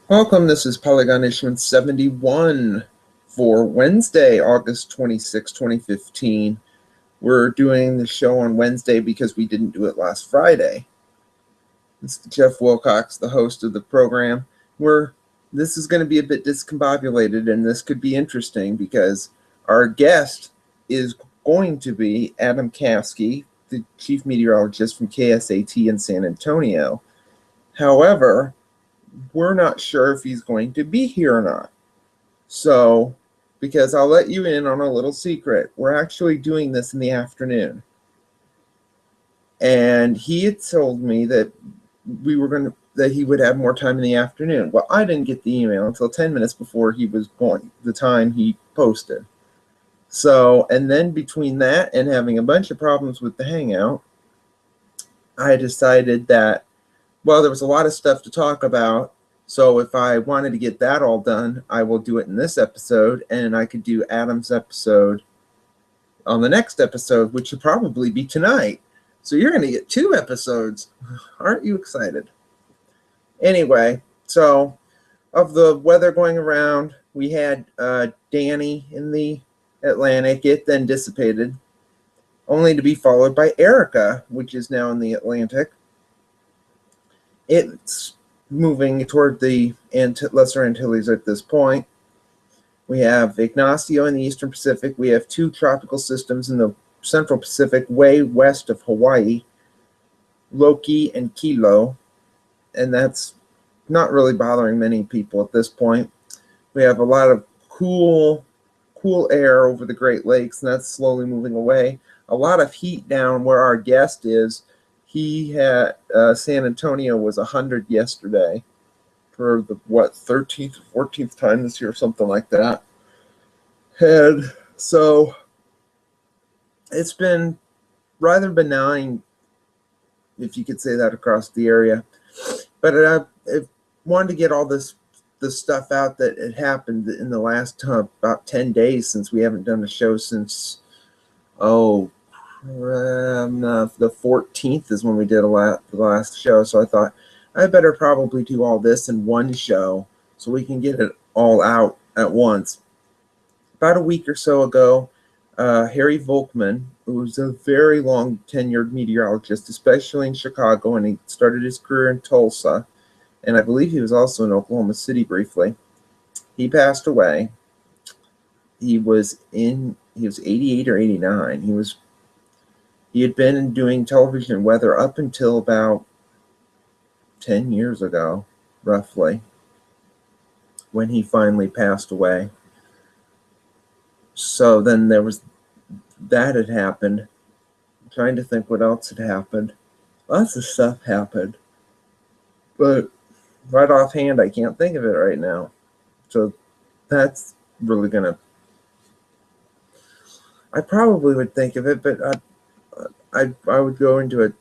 Welcome, this is Polygon Issuance 71 for Wednesday, August 26, 2015. We're doing the show on Wednesday because we didn't do it last Friday. This is Jeff Wilcox, the host of the program. This is going to be a bit discombobulated, and this could be interesting because our guest is going to be Adam Kasky, the chief meteorologist from KSAT in San Antonio. However, we're not sure if he's going to be here or not. So, because I'll let you in on a little secret, we're actually doing this in the afternoon. And he had told me that he would have more time in the afternoon. Well, I didn't get the email until 10 minutes before he was going, the time he posted. So, and then between that and having a bunch of problems with the Hangout, I decided that, well, there was a lot of stuff to talk about. So if I wanted to get that all done, I will do it in this episode, and I could do Adam's episode on the next episode, which will probably be tonight. So you're going to get 2 episodes. Aren't you excited? Anyway, so of the weather going around, we had Danny in the Atlantic. It then dissipated, only to be followed by Erica, which is now in the Atlantic. It's moving toward the Lesser Antilles at this point. We have Ignacio in the Eastern Pacific. We have 2 tropical systems in the Central Pacific, way west of Hawaii, Loki and Kilo, and that's not really bothering many people at this point. We have a lot of cool air over the Great Lakes, and that's slowly moving away. A lot of heat down where our guest is. He had San Antonio was 100 yesterday for the 13th or 14th time this year, something like that. And so it's been rather benign, if you could say that, across the area. But I wanted to get all the stuff out that had happened in the last about 10 days, since we haven't done a show since the 14th is when we did the last show. So I thought I better probably do all this in one show so we can get it all out at once. About a week or so ago, Harry Volkman, who was a very long tenured meteorologist, especially in Chicago, and he started his career in Tulsa, and I believe he was also in Oklahoma City briefly. He passed away. He was 88 or 89. He had been doing television weather up until about 10 years ago, roughly, when he finally passed away. So then there was that had happened. I'm trying to think what else had happened. Lots of stuff happened, but right offhand, I can't think of it right now. So that's really gonna. I probably would think of it, but I would go into it.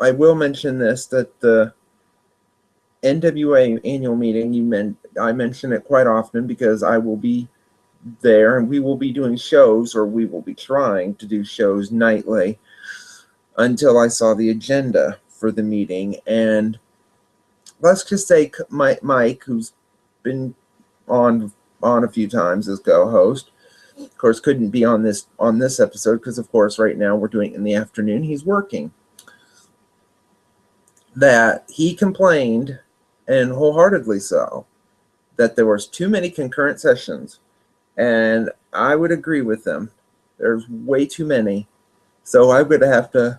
I will mention this, that the NWA annual meeting, I mention it quite often because I will be there, and we will be doing shows, or we will be trying to do shows nightly until I saw the agenda for the meeting. And let's just say Mike, who's been on a few times as co-host, of course, couldn't be on this episode because, of course, right now we're doing it in the afternoon. He's working. That he complained, and wholeheartedly so, that there was too many concurrent sessions, and I would agree with him. There's way too many, so I'm going to have to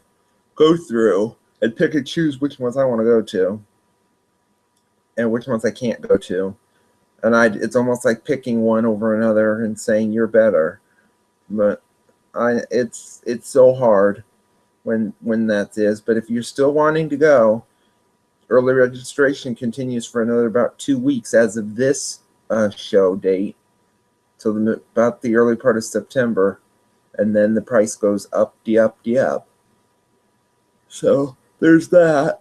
go through and pick and choose which ones I want to go to and which ones I can't go to. And it's almost like picking one over another and saying you're better, but it's so hard when that is. But if you're still wanting to go, early registration continues for another about 2 weeks as of this show date, till about the early part of September, and then the price goes up. So there's that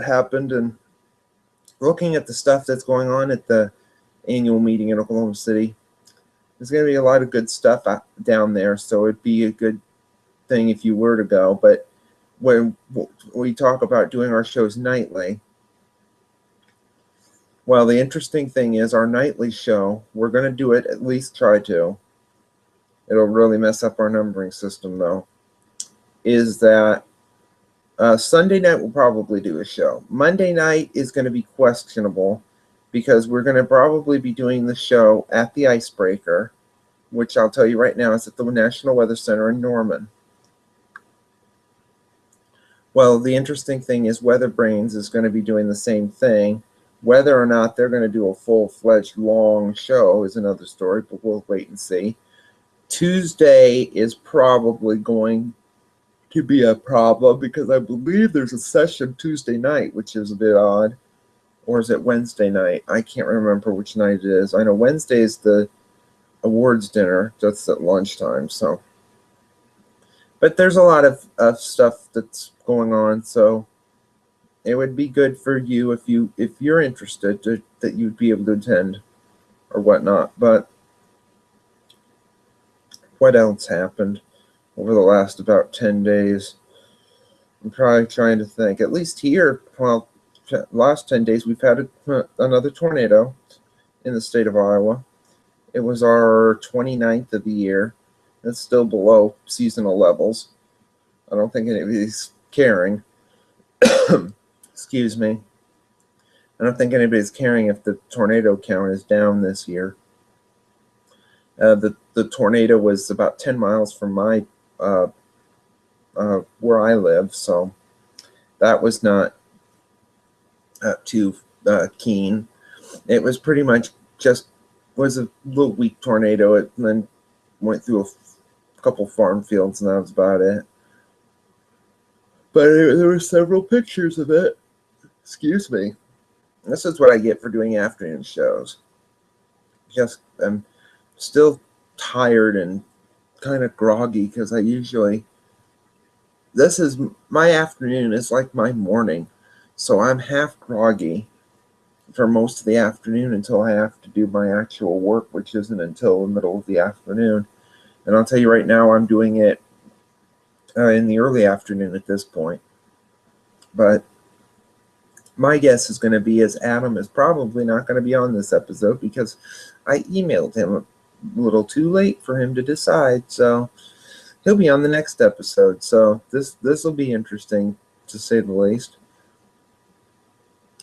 happened. And looking at the stuff that's going on at the annual meeting in Oklahoma City, there's going to be a lot of good stuff down there, so it'd be a good thing if you were to go. But when we talk about doing our shows nightly, Well, the interesting thing is our nightly show, we're going to do it, at least try to. It'll really mess up our numbering system, though. Is that Sunday night we'll probably do a show. Monday night is going to be questionable because we're going to probably be doing the show at the Icebreaker, which I'll tell you right now is at the National Weather Center in Norman. Well, the interesting thing is Weather Brains is going to be doing the same thing. Whether or not they're going to do a full-fledged long show is another story, but we'll wait and see. Tuesday is probably going to be a problem because I believe there's a session Tuesday night, which is a bit odd. Or is it Wednesday night? I can't remember which night it is. I know Wednesday is the awards dinner. That's at lunchtime. So, but there's a lot of stuff that's going on. So it would be good for you if you're interested that you'd be able to attend or whatnot. But what else happened over the last about 10 days? I'm probably trying to think. At least here, well, last 10 days, we've had another tornado in the state of Iowa. It was our 29th of the year. It's still below seasonal levels. I don't think anybody's caring. Excuse me. I don't think anybody's caring if the tornado count is down this year. The tornado was about 10 miles from my where I live, so that was not too keen. It was pretty much just was a little weak tornado. It then went through a couple farm fields, and that was about it. But there were several pictures of it. Excuse me. This is what I get for doing afternoon shows. Just I'm still tired and kind of groggy because I usually, this is my afternoon is like my morning, so I'm half groggy for most of the afternoon until I have to do my actual work, which isn't until the middle of the afternoon. And I'll tell you right now, I'm doing it in the early afternoon at this point. But my guess is going to be is Adam is probably not going to be on this episode because I emailed him a little too late for him to decide. So he'll be on the next episode. So this will be interesting to say the least.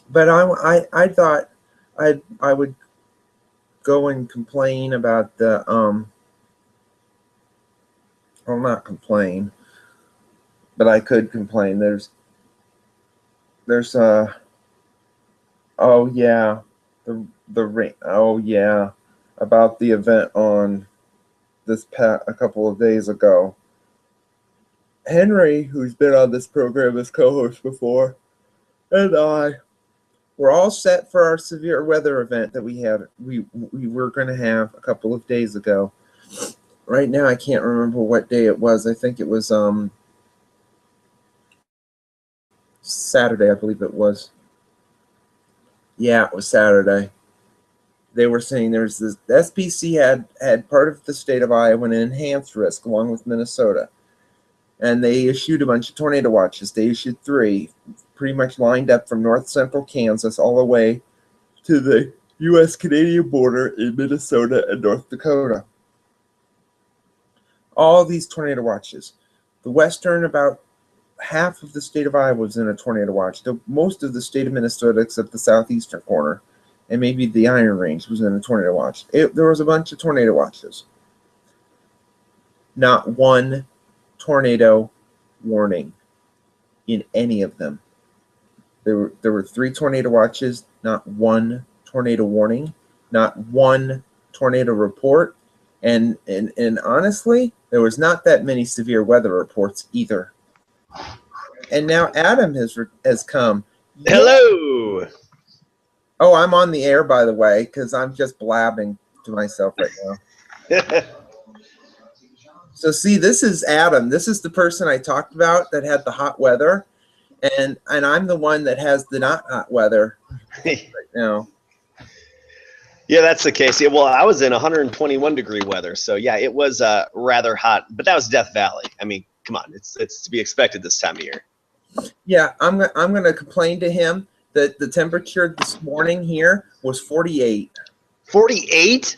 But I thought I would go and complain about the well, not complain, but I could complain. There's oh yeah, the ring. Oh yeah, about the event on this a couple of days ago. Henry, who's been on this program as co-host before, and I were all set for our severe weather event that we were going to have a couple of days ago. Right now, I can't remember what day it was. I think it was Saturday, I believe it was. Yeah, it was Saturday. They were saying there's this SPC had part of the state of Iowa an enhanced risk along with Minnesota. And they issued a bunch of tornado watches. They issued 3, pretty much lined up from north central Kansas all the way to the U.S.-Canadian border in Minnesota and North Dakota. All these tornado watches. The western, about half of the state of Iowa was in a tornado watch. Most of the state of Minnesota, except the southeastern corner, and maybe the Iron Range, was in a tornado watch. There was a bunch of tornado watches. Not one tornado warning in any of them. There were 3 tornado watches, not one tornado warning, not one tornado report, and honestly, there was not that many severe weather reports either. And now Adam has come. Hello. Oh, I'm on the air, by the way, because I'm just blabbing to myself right now. So see, this is Adam. This is the person I talked about that had the hot weather, and I'm the one that has the not hot weather right now. Yeah, that's the case. Yeah, well, I was in 121-degree weather, so yeah, it was rather hot. But that was Death Valley. I mean, come on, it's to be expected this time of year. Yeah, I'm gonna complain to him The temperature this morning here was 48. 48?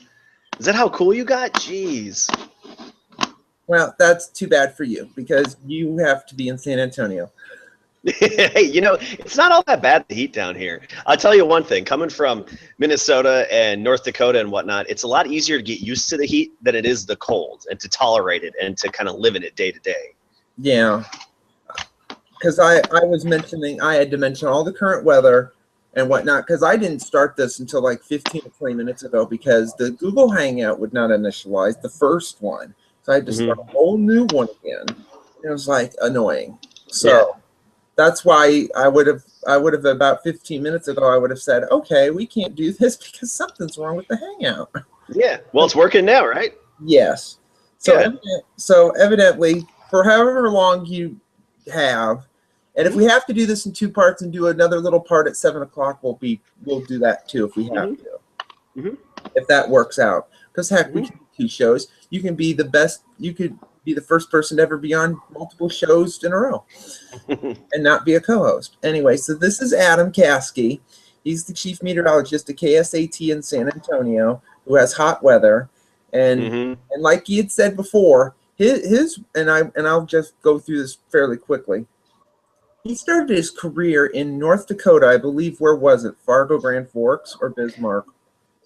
Is that how cool you got? Jeez. Well, that's too bad for you because you have to be in San Antonio. Hey, you know, it's not all that bad, the heat down here. I'll tell you one thing, coming from Minnesota and North Dakota and whatnot, it's a lot easier to get used to the heat than it is the cold and to tolerate it and to kind of live in it day to day. Yeah. Because I was mentioning, I had to mention all the current weather and whatnot, because I didn't start this until like 15 or 20 minutes ago because the Google Hangout would not initialize the first one. So I had to start a whole new one again. It was like annoying. So that's why I would have about 15 minutes ago, I would have said, okay, we can't do this because something's wrong with the Hangout. Yeah. Well, it's working now, right? Yes. So evidently, for however long you have, and if we have to do this in 2 parts and do another little part at 7 o'clock, we'll do that too if we have to. If that works out. Because heck, we can do 2 shows. You can be the best. You could be the first person to ever be on multiple shows in a row and not be a co-host. Anyway, so this is Adam Caskey. He's the chief meteorologist at KSAT in San Antonio, who has hot weather. And like he had said before, I'll just go through this fairly quickly. He started his career in North Dakota, I believe. Where was it? Fargo, Grand Forks, or Bismarck?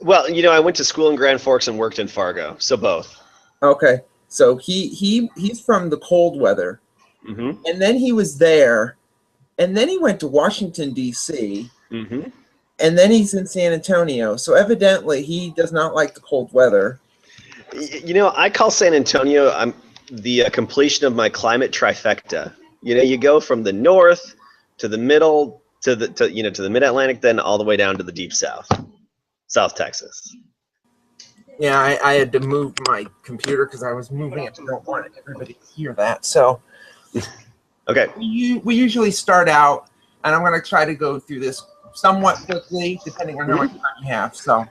Well, you know, I went to school in Grand Forks and worked in Fargo, so both. Okay, so he's from the cold weather, and then he was there, and then he went to Washington D.C., and then he's in San Antonio. So evidently, he does not like the cold weather. You know, I call San Antonio the completion of my climate trifecta. You know, you go from the north to the middle to the mid-Atlantic, then all the way down to the deep south, South Texas. Yeah, I had to move my computer because I was moving it. I don't want everybody to hear that. So, okay, we usually start out, and I'm going to try to go through this somewhat quickly, depending on how much time you have. So,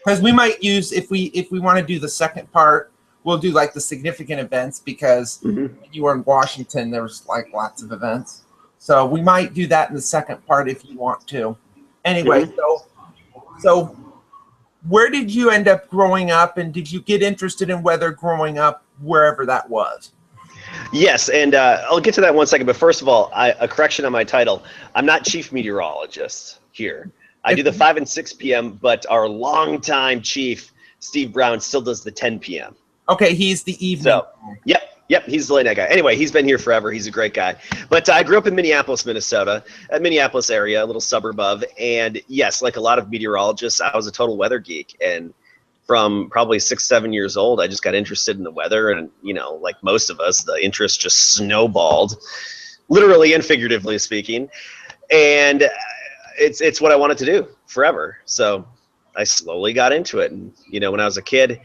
because we might use, if we want to do the second part, we'll do like the significant events because when you were in Washington, there was like lots of events. So we might do that in the second part if you want to. Anyway, so where did you end up growing up, and did you get interested in weather growing up wherever that was? Yes, and I'll get to that in 1 second. But first of all, a correction on my title. I'm not chief meteorologist here. I do the 5 and 6 p.m., but our longtime chief, Steve Brown, still does the 10 p.m. Okay, he's the evening. So, yep, he's the late night guy. Anyway, he's been here forever. He's a great guy. But I grew up in Minneapolis, Minnesota, Minneapolis area, a little suburb of. And yes, like a lot of meteorologists, I was a total weather geek. And from probably 6, 7 years old, I just got interested in the weather. And, you know, like most of us, the interest just snowballed, literally and figuratively speaking. And it's what I wanted to do forever. So I slowly got into it. And, you know, when I was a kid,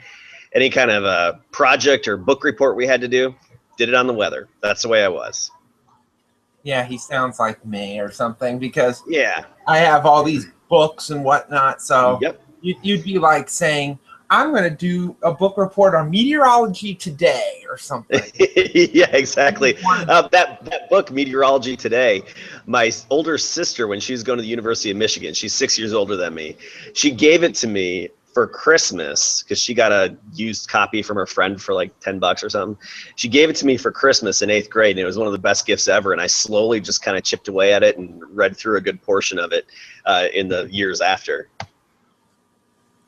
any kind of a project or book report we had to do, did it on the weather. That's the way I was. Yeah, he sounds like me or something because yeah, I have all these books and whatnot. So you'd be like saying, I'm going to do a book report on meteorology today or something. Yeah, exactly. That book, Meteorology Today, my older sister, when she was going to the University of Michigan, she's 6 years older than me, she gave it to me for Christmas because she got a used copy from her friend for like $10 or something. She gave it to me for Christmas in 8th grade, and it was one of the best gifts ever. And I slowly just kind of chipped away at it and read through a good portion of it in the years after.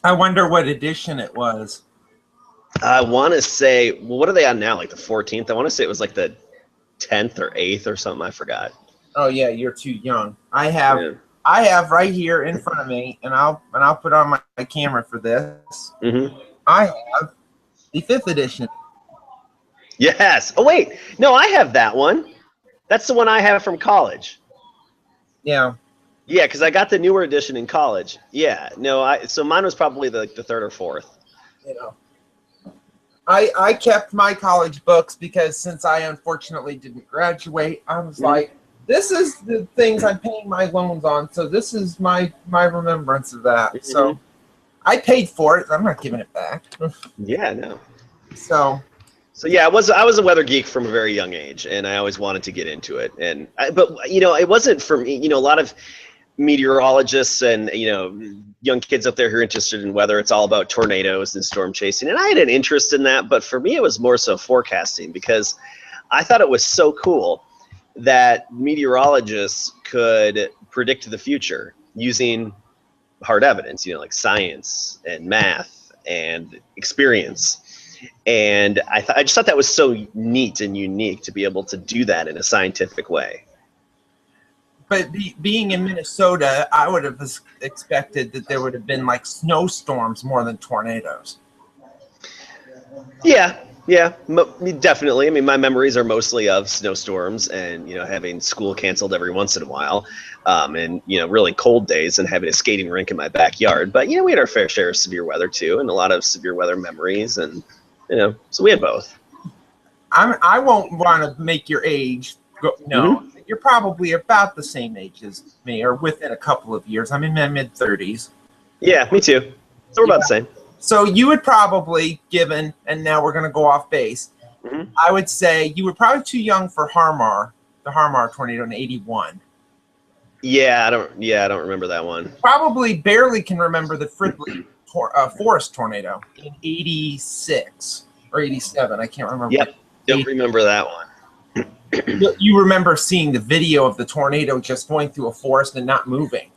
I wonder what edition it was. I want to say, well, what are they on now? Like the 14th? I want to say it was like the 10th or 8th or something. I forgot. Oh yeah, you're too young. I have right here in front of me, and I'll put on my camera for this. I have the 5th edition. Yes. Oh wait, no, I have that one. That's the one I have from college. Yeah. Yeah, because I got the newer edition in college. Yeah. No, so mine was probably the 3rd or 4th. You know, I kept my college books because since I unfortunately didn't graduate, I was like, this is the things I'm paying my loans on, so this is my remembrance of that. So I paid for it. I'm not giving it back. Yeah, no. So yeah, I was a weather geek from a very young age, and I always wanted to get into it. But you know, it wasn't for me. You know, a lot of meteorologists and young kids up there who are interested in weather, it's all about tornadoes and storm chasing, and I had an interest in that, but for me it was more so forecasting, because I thought it was so cool that meteorologists could predict the future using hard evidence, like science and math and experience. And I just thought that was so neat and unique to be able to do that in a scientific way. But being in Minnesota, I would have expected that there would have been like snowstorms more than tornadoes. Yeah, definitely. I mean, my memories are mostly of snowstorms and, having school canceled every once in a while, and, really cold days and having a skating rink in my backyard. But, we had our fair share of severe weather too, and a lot of severe weather memories, and, so we had both. I won't want to make your age go, no. Mm-hmm. You're probably about the same age as me, or within a couple of years. I'm in my mid-30s. Yeah, me too. So we're about the same. So you would probably, given, and now we're going to go off base, mm-hmm. I would say you were probably too young for the Harmar tornado in '81. Yeah, I don't remember that one. Probably barely can remember the Fridley forest tornado in '86 or '87. I can't remember. Yep, don't remember that one. You remember seeing the video of the tornado just going through a forest and not moving.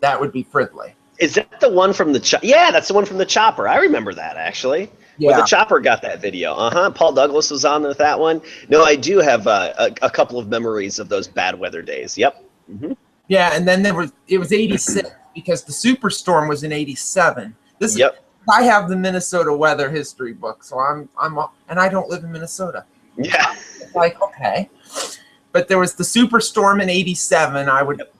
That would be Fridley. Is that the one from the Yeah, that's the one from the chopper. I remember that, actually. Yeah. Where the chopper got that video. Paul Douglas was on with that one. No, I do have a couple of memories of those bad weather days. Yep. Mm-hmm. Yeah, and then it was '86 because the superstorm was in '87. I have the Minnesota weather history book, so and I don't live in Minnesota. Yeah. Like, okay. But there was the superstorm in '87.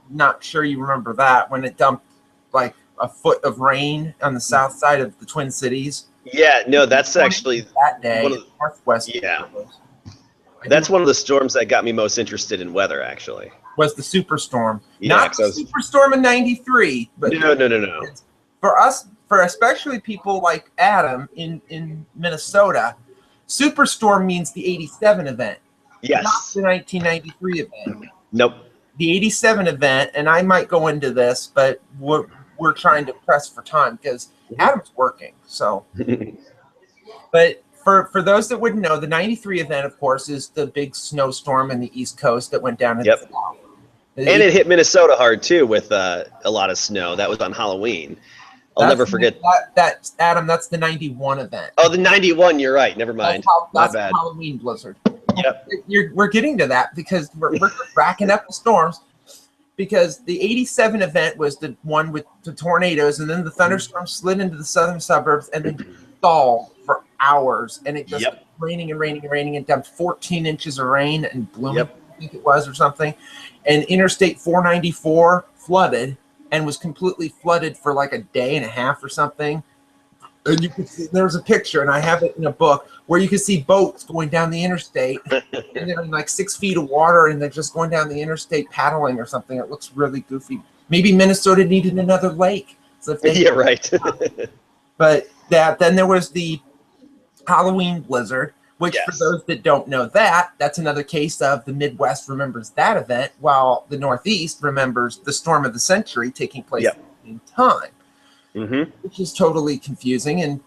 Not sure you remember that, when it dumped like a foot of rain on the south side of the Twin Cities. Yeah, no, that's actually that day. Northwest. Yeah. That's one of the storms that got me most interested in weather, actually. Was the superstorm. Yeah, not the superstorm in '93, but no. For especially people like Adam in Minnesota, superstorm means the '87 event. Yes. Not the 1993 event. Nope. The '87 event, and I might go into this, but we're trying to press for time because Adam's working. So, but for those that wouldn't know, the '93 event, of course, is the big snowstorm in the East Coast that went down in the south. And it hit Minnesota hard too with a lot of snow. That was on Halloween. I'll never forget. That Adam, that's the '91 event. Oh, the '91. You're right. Never mind. That's the Halloween blizzard. Yep. We're getting to that because we're racking up the storms. Because the '87 event was the one with the tornadoes, and then the thunderstorm slid into the southern suburbs and then stalled for hours, and it just kept raining and raining and raining, and dumped 14 inches of rain and Bloomington, I think it was, or something. And Interstate 494 flooded and was completely flooded for like a day and a half or something. And you could see, there's a picture, and I have it in a book, where you can see boats going down the interstate, and they're in like 6 feet of water, and they're just going down the interstate paddling or something. It looks really goofy. Maybe Minnesota needed another lake. So if right. But then there was the Halloween blizzard, which for those that don't know that's another case of the Midwest remembers that event, while the Northeast remembers the storm of the century taking place in time. Mm-hmm. Which is totally confusing, and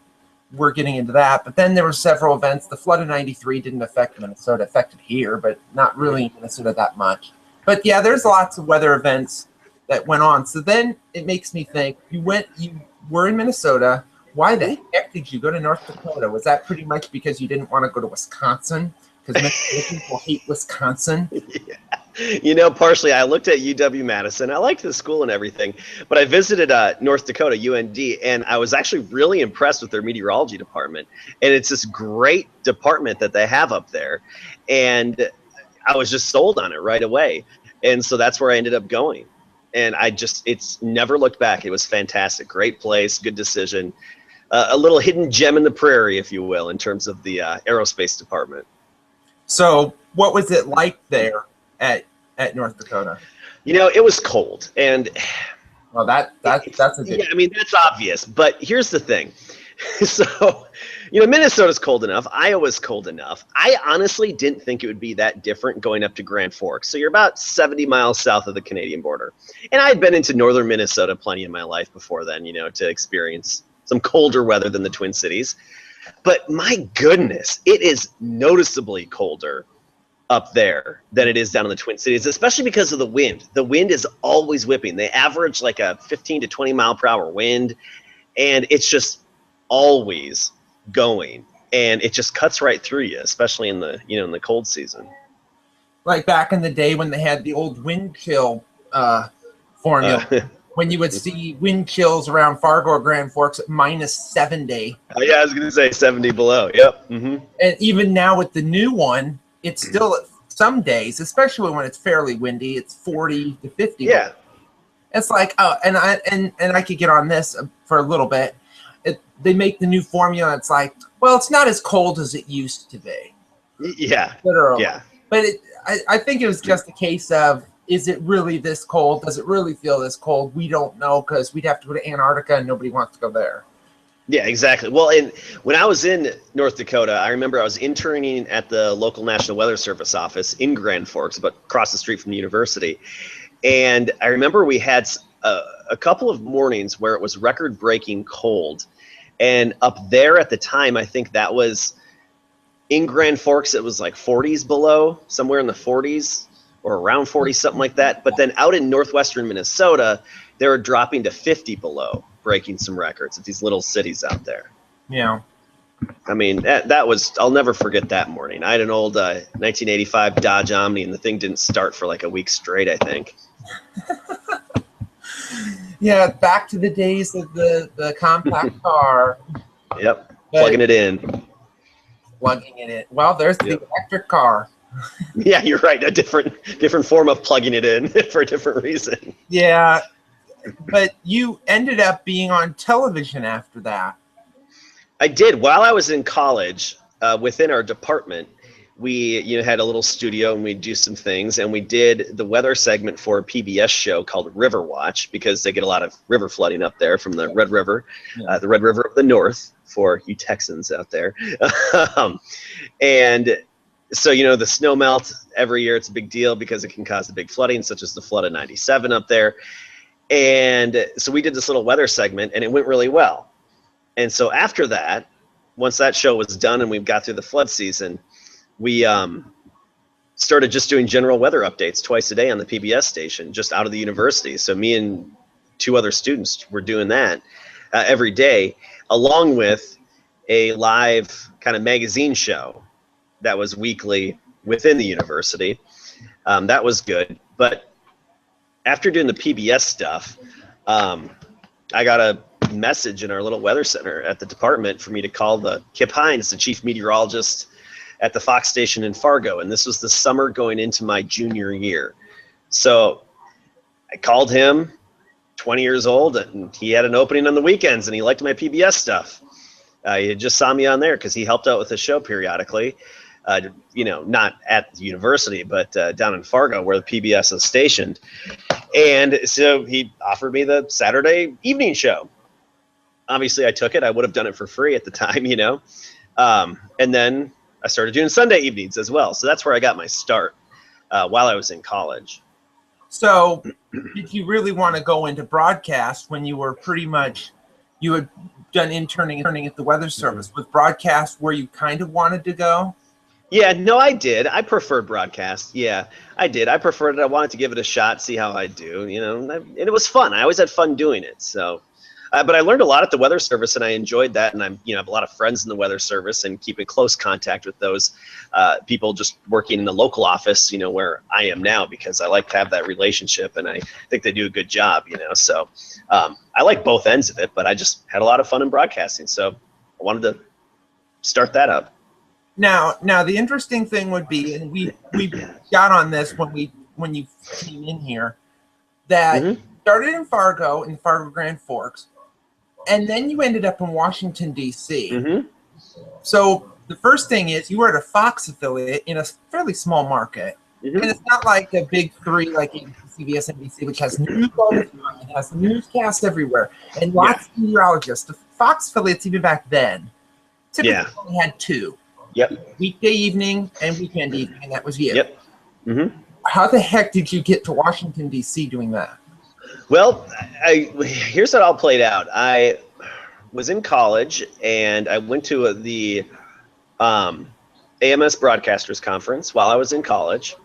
we're getting into that. But then there were several events. The flood of '93 didn't affect Minnesota. It affected here, but not really in Minnesota that much. But yeah, there's lots of weather events that went on. So then it makes me think, you were in Minnesota. Why the heck did you go to North Dakota? Was that pretty much because you didn't want to go to Wisconsin? Because Minnesota people hate Wisconsin. Yeah. Partially, I looked at UW-Madison. I liked the school and everything, but I visited North Dakota, UND, and I was actually really impressed with their meteorology department. And it's this great department that they have up there, and I was just sold on it right away. And so that's where I ended up going. And it's never looked back. It was fantastic. Great place, good decision. A little hidden gem in the prairie, if you will, in terms of the aerospace department. So what was it like there at North Dakota? It was cold, and well, that's a good. Yeah, I mean, that's obvious, but here's the thing. So Minnesota's cold enough. Iowa's cold enough. I honestly didn't think it would be that different going up to Grand Forks. So you're about 70 miles south of the Canadian border. And I had been into northern Minnesota plenty in my life before then, to experience some colder weather than the Twin Cities. But my goodness, it is noticeably colder up there than it is down in the Twin Cities, especially because of the wind. The wind is always whipping. They average like a 15 to 20 mile per hour wind, and it's just always going, and it just cuts right through you, especially in the in the cold season. Like back in the day when they had the old wind chill formula, when you would see wind chills around Fargo or Grand Forks at -70. Oh yeah, I was gonna say 70 below. Yep. Mm-hmm. And even now with the new one, it's still some days, especially when it's fairly windy, it's 40 to 50. Yeah. It's like, oh, and I could get on this for a little bit. They make the new formula. It's like, well, it's not as cold as it used to be. Yeah. Literally. Yeah. But I think it was just a case of, is it really this cold? Does it really feel this cold? We don't know, because we'd have to go to Antarctica and nobody wants to go there. Yeah, exactly. Well, and when I was in North Dakota, I remember I was interning at the local National Weather Service office in Grand Forks, but across the street from the university. And I remember we had a couple of mornings where it was record-breaking cold. And up there at the time, I think that was in Grand Forks, it was like 40s below, somewhere in the 40s or around 40, something like that. But then out in northwestern Minnesota, they were dropping to 50 below, breaking some records at these little cities out there. Yeah. I mean, that was, I'll never forget that morning. I had an old 1985 Dodge Omni, and the thing didn't start for like a week straight, I think. Yeah, back to the days of the compact car. Yep, plugging it in. Plugging it in. Well, there's the electric car. Yeah, you're right. A different form of plugging it in for a different reason. Yeah, but you ended up being on television after that. I did. While I was in college, within our department, we had a little studio, and we'd do some things, and we did the weather segment for a PBS show called River Watch, because they get a lot of river flooding up there from the Red River, the Red River of the North, for you Texans out there. And so, the snow melt every year, it's a big deal because it can cause the big flooding, such as the flood of '97 up there. And so we did this little weather segment, and it went really well. And so after that, once that show was done and we got through the flood season, we started just doing general weather updates twice a day on the PBS station, just out of the university. So me and two other students were doing that every day, along with a live kind of magazine show that was weekly within the university. That was good. But after doing the PBS stuff, I got a message in our little weather center at the department for me to call Kip Hines, the chief meteorologist at the Fox station in Fargo. And this was the summer going into my junior year. So I called him, 20 years old, and he had an opening on the weekends, and he liked my PBS stuff. He just saw me on there because he helped out with the show periodically, not at the university, but down in Fargo where the PBS is stationed. And so he offered me the Saturday evening show. Obviously, I took it. I would have done it for free at the time, and then I started doing Sunday evenings as well. So that's where I got my start while I was in college. So did you really want to go into broadcast when you were you had done interning at the Weather Service? Was broadcast where you kind of wanted to go? Yeah, no, I did. I preferred broadcast. Yeah, I did. I preferred it. I wanted to give it a shot, see how I do, and it was fun. I always had fun doing it. So, but I learned a lot at the Weather Service, and I enjoyed that. And I have a lot of friends in the Weather Service, and keep in close contact with those people just working in the local office, where I am now, because I like to have that relationship, and I think they do a good job, So I like both ends of it, but I just had a lot of fun in broadcasting, so I wanted to start that up. Now the interesting thing would be, and we got on this when you came in here, that you started in Fargo Grand Forks, and then you ended up in Washington, D.C. Mm-hmm. So the first thing is you were at a Fox affiliate in a fairly small market. Mm-hmm. And it's not like the big three like CBS, NBC, which has news all the time. It has newscasts everywhere and lots of meteorologists. The Fox affiliates, even back then, Typically, Yeah. we had two. Yep. Weekday evening and weekend evening, and that was you. Yep. Mm-hmm. How the heck did you get to Washington, D.C. doing that? Well, here's how it all played out. I was in college, and I went to the AMS Broadcasters Conference while I was in college.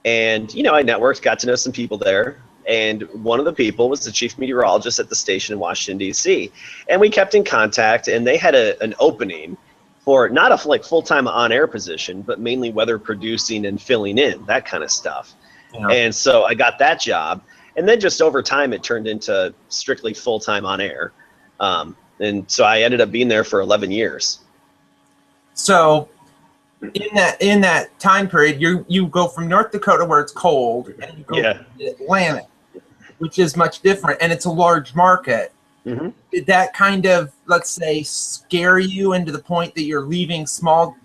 And, you know, I networked, got to know some people there. And one of the people was the chief meteorologist at the station in Washington, D.C. And we kept in contact, and they had an opening for not a full-time on-air position, but mainly weather producing and filling in, that kind of stuff. Yeah. And so I got that job. And then just over time, it turned into strictly full-time on-air. And so I ended up being there for 11 years. So in that time period, you go from North Dakota where it's cold, and you go to Atlanta, which is much different, and it's a large market. Mm-hmm. Did that kind of, let's say, scare you into the point that you're leaving small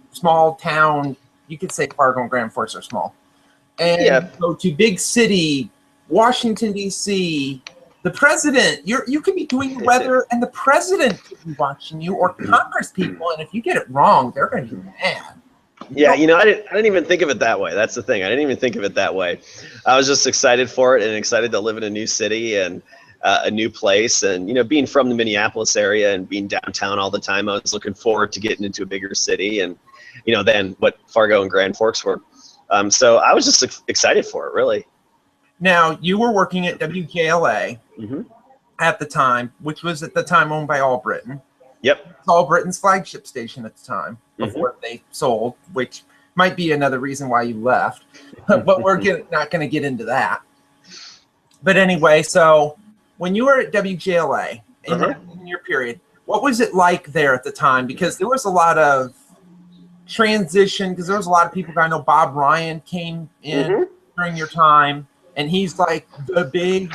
town? You could say Fargo and Grand Forks are small, and go to big city, Washington, D.C. The president, you could be doing the weather, and the president could be watching you, or Congress people, and if you get it wrong, they're going to be mad. Yeah, you know, I didn't even think of it that way. That's the thing. I didn't even think of it that way. I was just excited for it and excited to live in a new city and a new place. And, you know, being from the Minneapolis area and being downtown all the time, I was looking forward to getting into a bigger city and, you know, then what Fargo and Grand Forks were. So I was just excited for it, really. Now, you were working at WJLA at the time, which was at the time owned by All Britain. Yep. It's All Britain's flagship station at the time before they sold, which might be another reason why you left. But we're not going to get into that. But anyway, so when you were at WJLA in your period, what was it like there at the time? Because there was a lot of transition, because there was a lot of people. I know Bob Ryan came in during your time, and he's like the big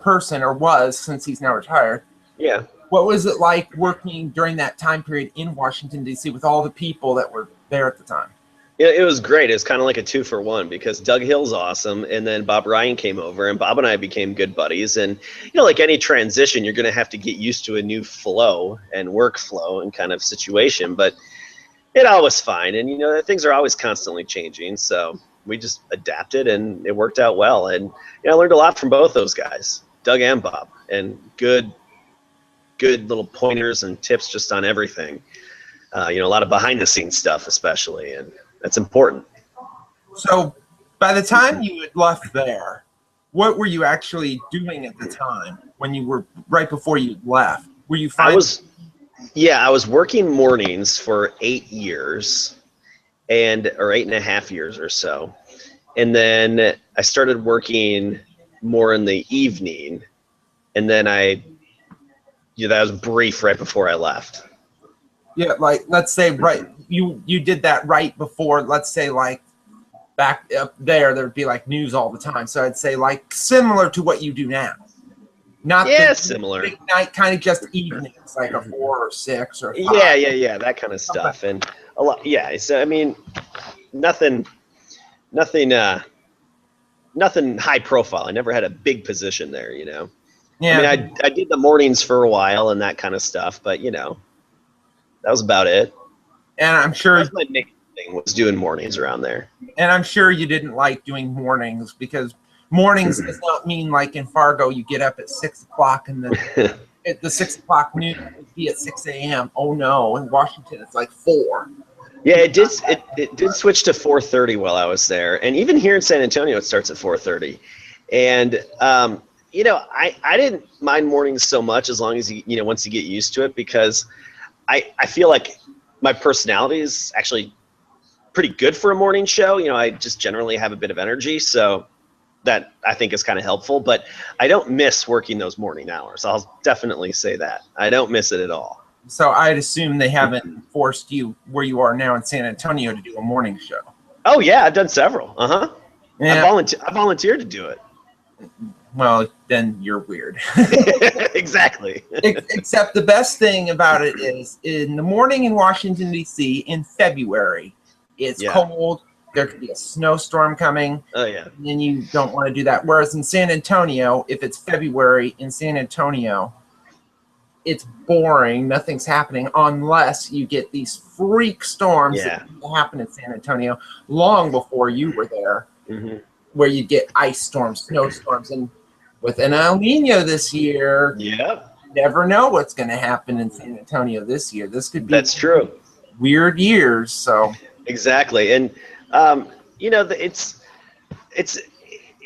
person, or was, since he's now retired. Yeah. What was it like working during that time period in Washington, D.C. with all the people that were there at the time? Yeah, it was great. It was kind of like a 2-for-1 because Doug Hill's awesome, and then Bob Ryan came over, and Bob and I became good buddies. And, you know, like any transition, you're going to have to get used to a new flow and workflow and kind of situation. But it all was fine. And, you know, things are always constantly changing. So we just adapted, and it worked out well. And, you know, I learned a lot from both those guys, Doug and Bob, and good little pointers and tips just on everything. You know, a lot of behind the scenes stuff, especially, and that's important. So by the time you had left there, what were you actually doing at the time when you were right before you left? Were you finding? I was working mornings for 8 years or 8.5 years or so. And then I started working more in the evening, and then that was brief right before I left. Yeah, like let's say you did that right before, let's say like back up there'd be like news all the time. So I'd say like similar to what you do now. Not similar. Big night, kind of just evenings, like a 4 or 6 or 5. Yeah, that kind of stuff. And a lot, so I mean, nothing high profile. I never had a big position there, you know. Yeah. I mean, I did the mornings for a while and that kind of stuff, but you know, that was about it. And I'm sure that's my main thing was doing mornings around there. And I'm sure you didn't like doing mornings, because mornings does not mean like in Fargo you get up at 6 o'clock and then at the 6 o'clock noon would be at 6 a.m. Oh no, in Washington it's like 4. Yeah, it did switch to 4:30 while I was there, and even here in San Antonio it starts at 4:30. And you know, I didn't mind mornings so much, as long as you know, once you get used to it, because I feel like my personality is actually pretty good for a morning show. You know, I just generally have a bit of energy, so that I think is kind of helpful. But I don't miss working those morning hours. I'll definitely say that. I don't miss it at all. So I'd assume they haven't forced you where you are now in San Antonio to do a morning show. Oh yeah, I've done several. Yeah. I volunteered to do it. Well, then you're weird. Exactly. Except the best thing about it is in the morning in Washington, D.C. in February, it's cold. There could be a snowstorm coming. Oh, yeah. And then you don't want to do that. Whereas in San Antonio, if it's February in San Antonio, it's boring. Nothing's happening unless you get these freak storms that happen in San Antonio long before you were there, where you get ice storms, snowstorms, and with an El Nino this year, you never know what's going to happen in San Antonio this year. This could be weird years. So exactly, and you know,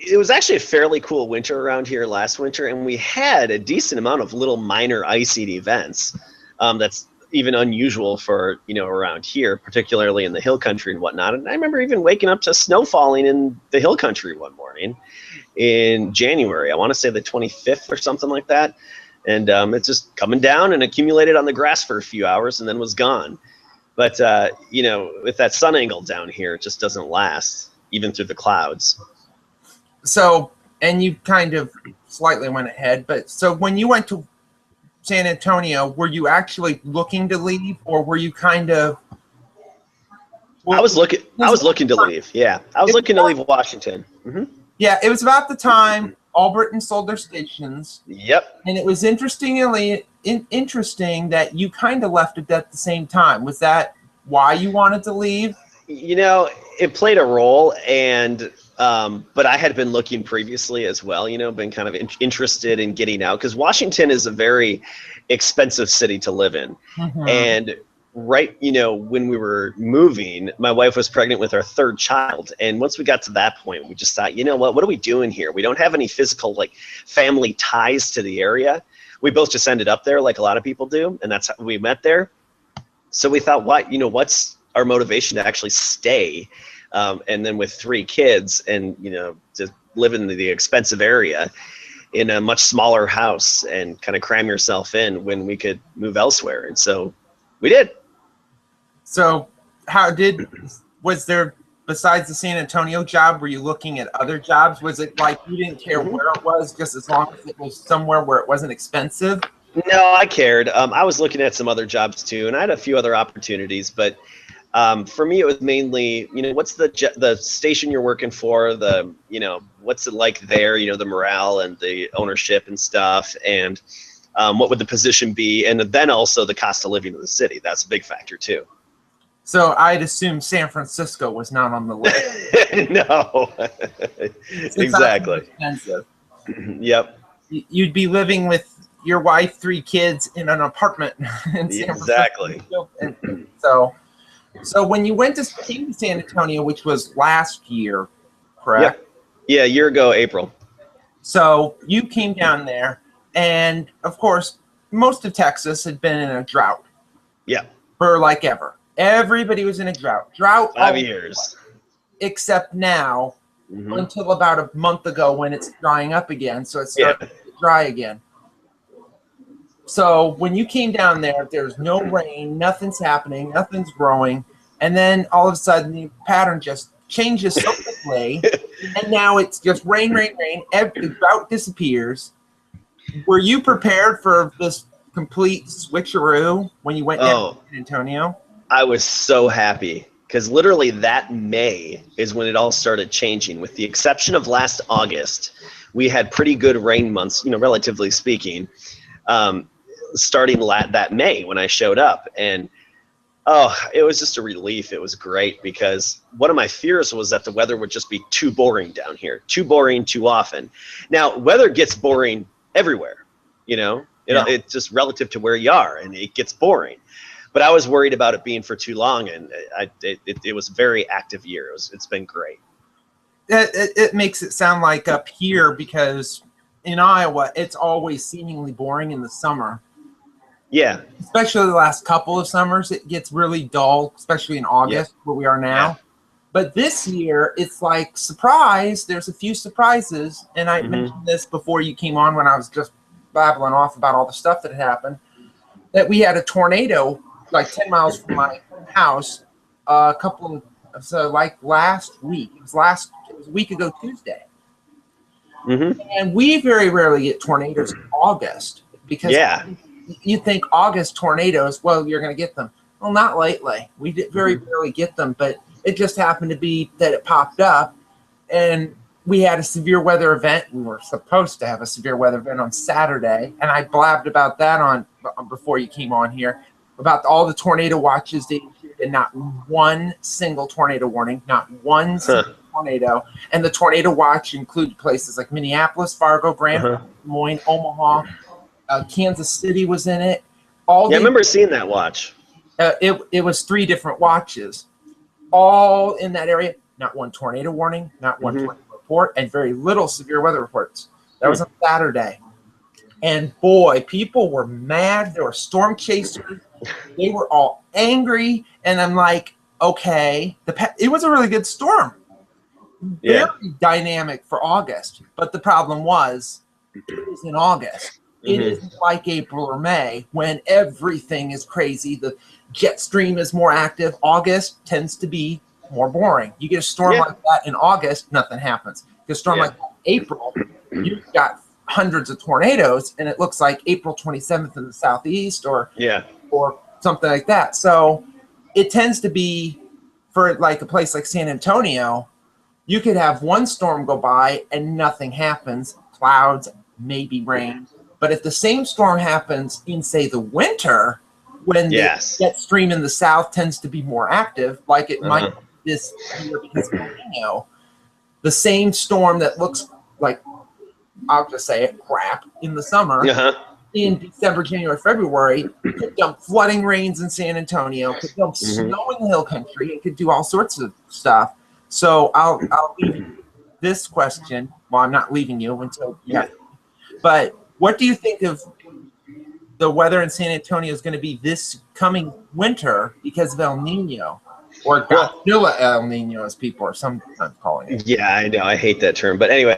it was actually a fairly cool winter around here last winter, and we had a decent amount of little minor icing events. That's even unusual for, you know, around here, particularly in the hill country and whatnot. And I remember even waking up to snow falling in the hill country one morning in January. I want to say the 25th or something like that. And it's just coming down and accumulated on the grass for a few hours and then was gone. But, you know, with that sun angle down here, it just doesn't last, even through the clouds. So, and you kind of slightly went ahead, but so when you went to San Antonio, were you actually looking to leave, or were you kind of? Well, I was looking to leave. Yeah, I was looking to leave Washington. Yeah, it was about the time Albritton sold their stations. Yep. And it was interesting that you kind of left it at the same time. Was that why you wanted to leave? You know, it played a role, and but I had been looking previously as well, you know, been kind of interested in getting out, because Washington is a very expensive city to live in. And right, you know, when we were moving, my wife was pregnant with our third child. And once we got to that point, we just thought, you know what are we doing here? We don't have any physical, like, family ties to the area. We both just ended up there like a lot of people do. And that's how we met there. So we thought, what's our motivation to actually stay? And then with 3 kids and, you know, to live in the expensive area in a much smaller house and kind of cram yourself in when we could move elsewhere. And so we did. So was there, besides the San Antonio job, were you looking at other jobs? Was it like you didn't care where it was, just as long as it was somewhere where it wasn't expensive? No, I cared. I was looking at some other jobs too, and I had a few other opportunities, but for me, it was mainly, you know, what's the station you're working for, you know, what's it like there, you know, the morale and the ownership and stuff, and what would the position be, and then also the cost of living in the city. That's a big factor too. So I'd assume San Francisco was not on the list. No, exactly. Expensive. Yep. You'd be living with your wife, 3 kids in an apartment in San Francisco. And so when you came to San Antonio, which was last year, correct? Yeah, a year ago, April. So you came down there, and of course, most of Texas had been in a drought. Yeah. For like ever. Everybody was in a drought. 5 years. Except now, until about a month ago when it's drying up again. So it's starting to dry again. So when you came down there, there's no rain, nothing's happening, nothing's growing, and then all of a sudden the pattern just changes so quickly, and now it's just rain, rain, rain. The drought disappears. Were you prepared for this complete switcheroo when you went down to San Antonio? I was so happy, because literally that May is when it all started changing. With the exception of last August, we had pretty good rain months, you know, relatively speaking. Starting that May when I showed up, and it was just a relief. It was great, because one of my fears was that the weather would just be too boring down here, too boring too often. Now, weather gets boring everywhere, you know, it's just relative to where you are, and it gets boring. But I was worried about it being for too long, and it was a very active year. It's been great. It makes it sound like up here, because in Iowa, it's always seemingly boring in the summer. Yeah. Especially the last couple of summers, it gets really dull, especially in August, where we are now. Yeah. But this year, it's like, surprise, there's a few surprises. And I mentioned this before you came on when I was just babbling off about all the stuff that had happened, that we had a tornado like 10 miles from my house last week. It was a week ago Tuesday. And we very rarely get tornadoes in August, because you think August tornadoes, well, you're going to get them. Well, not lately. We very rarely get them, but it just happened to be that it popped up. And we had a severe weather event. We were supposed to have a severe weather event on Saturday, and I blabbed about that on before you came on here, about all the tornado watches they issued, and not one single tornado warning, not one single tornado. And the tornado watch included places like Minneapolis, Fargo, Grand Rapids, Des Moines, Omaha, Kansas City was in it. I remember seeing that watch. It was 3 different watches, all in that area. Not one tornado warning, not one tornado report, and very little severe weather reports. That was on Saturday. And boy, people were mad. There were storm chasers. They were all angry. And I'm like, okay, it was a really good storm. Very dynamic for August. But the problem was, it was in August. It isn't like April or May when everything is crazy. The jet stream is more active. August tends to be more boring. You get a storm like that in August, nothing happens. You get a storm like that in April, you've got hundreds of tornadoes, and it looks like April 27th in the southeast or something like that. So it tends to be, for like a place like San Antonio, you could have one storm go by and nothing happens, clouds, maybe rain. But if the same storm happens in, say, the winter, when the jet stream in the south tends to be more active, like it might this year because of El Nino, the same storm that looks like, I'll just say it, crap in the summer, in December, January, February, could dump flooding rains in San Antonio, could dump snow in the hill country, it could do all sorts of stuff. So I'll leave you this question. Well, I'm not leaving you until but what do you think of the weather in San Antonio is going to be this coming winter because of El Nino, or Godzilla El Nino, as people are sometimes calling it? Yeah, I know. I hate that term. But anyway,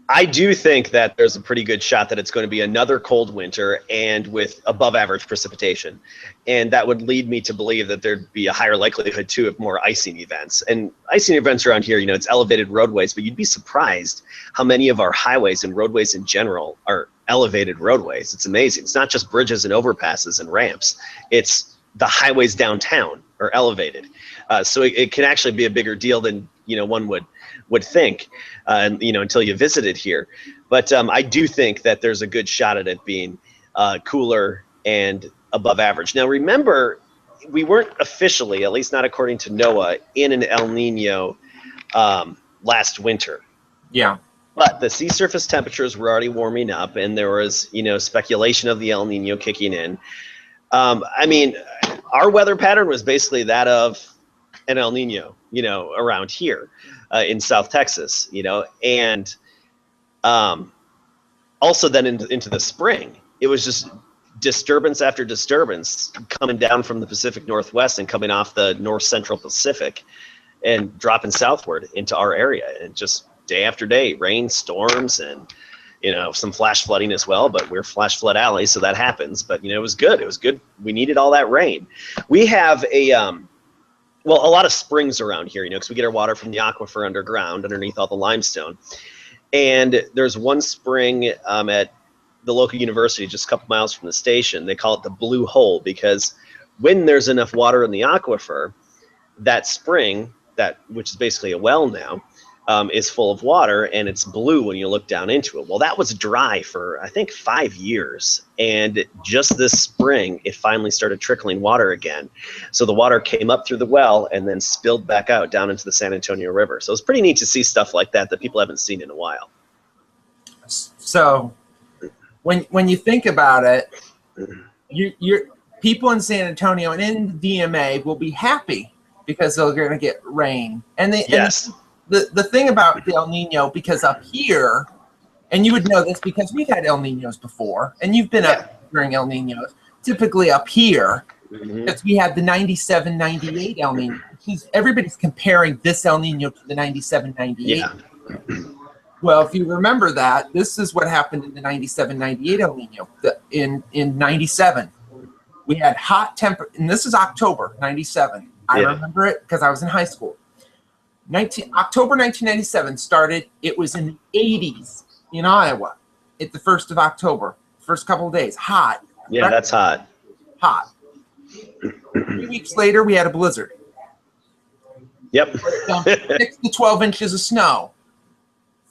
I do think that there's a pretty good shot that it's going to be another cold winter and with above average precipitation. And that would lead me to believe that there'd be a higher likelihood, too, of more icing events. And icing events around here, it's elevated roadways, but you'd be surprised how many of our highways and roadways in general are elevated roadways. It's amazing. It's not just bridges and overpasses and ramps. It's the highways downtown are elevated. So it can actually be a bigger deal than, one would think, until you visited here. But I do think that there's a good shot at it being cooler and above average. Now, remember, we weren't officially, at least not according to NOAA, in an El Nino last winter. Yeah. But the sea surface temperatures were already warming up, and there was, speculation of the El Nino kicking in. I mean, our weather pattern was basically that of an El Nino, around here in South Texas, and also then into the spring, it was just disturbance after disturbance coming down from the Pacific Northwest and coming off the North Central Pacific and dropping southward into our area, and just day after day, rain, storms, and some flash flooding as well. But we're flash flood alley, so that happens. But it was good. It was good. We needed all that rain. We have a lot of springs around here, because we get our water from the aquifer underground, underneath all the limestone. And there's one spring at the local university, just a couple miles from the station. They call it the Blue Hole, because when there's enough water in the aquifer, that spring, which is basically a well now, is full of water, and it's blue when you look down into it. Well, that was dry for, I think, 5 years. And just this spring, it finally started trickling water again. So the water came up through the well and then spilled back out down into the San Antonio River. So it's pretty neat to see stuff like that people haven't seen in a while. So when you think about it, you're people in San Antonio and in the DMA will be happy because they're going to get rain. And the thing about the El Nino, because up here, and you would know this because we've had El Ninos before, and you've been up during El Ninos, typically up here, because we had the 97, 98 El Nino. Everybody's comparing this El Nino to the 97, 98. Yeah. Well, if you remember that, this is what happened in the 97, 98 El Nino. In 97, we had hot temper, and this is October 97. I remember it because I was in high school. October 1997 started. It was in the 80s in Iowa at the 1st of October. First couple of days, hot. Yeah, right? That's hot. Hot. 3 weeks later, we had a blizzard. Yep. 6 to 12 inches of snow.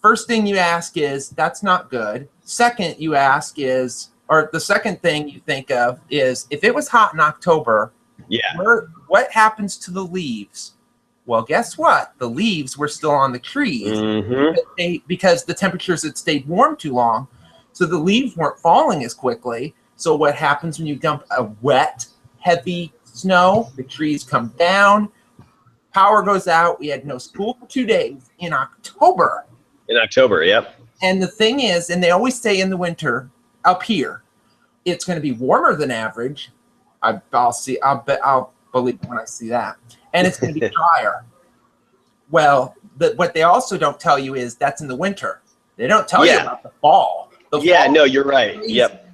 first thing you ask is, that's not good. Second, you ask is, or the second thing you think of is, if it was hot in October, Yeah. what happens to the leaves? Well, guess what? The leaves were still on the trees because the temperatures had stayed warm too long. So the leaves weren't falling as quickly. So what happens when you dump a wet, heavy snow? The trees come down, power goes out. We had no school for 2 days in October. In October, yep. And the thing is, and they always say in the winter up here, it's going to be warmer than average. I'll believe it when I see that. And it's going to be drier. Well, what they also don't tell you is that's in the winter. They don't tell you about the fall. No, you're right. Yep.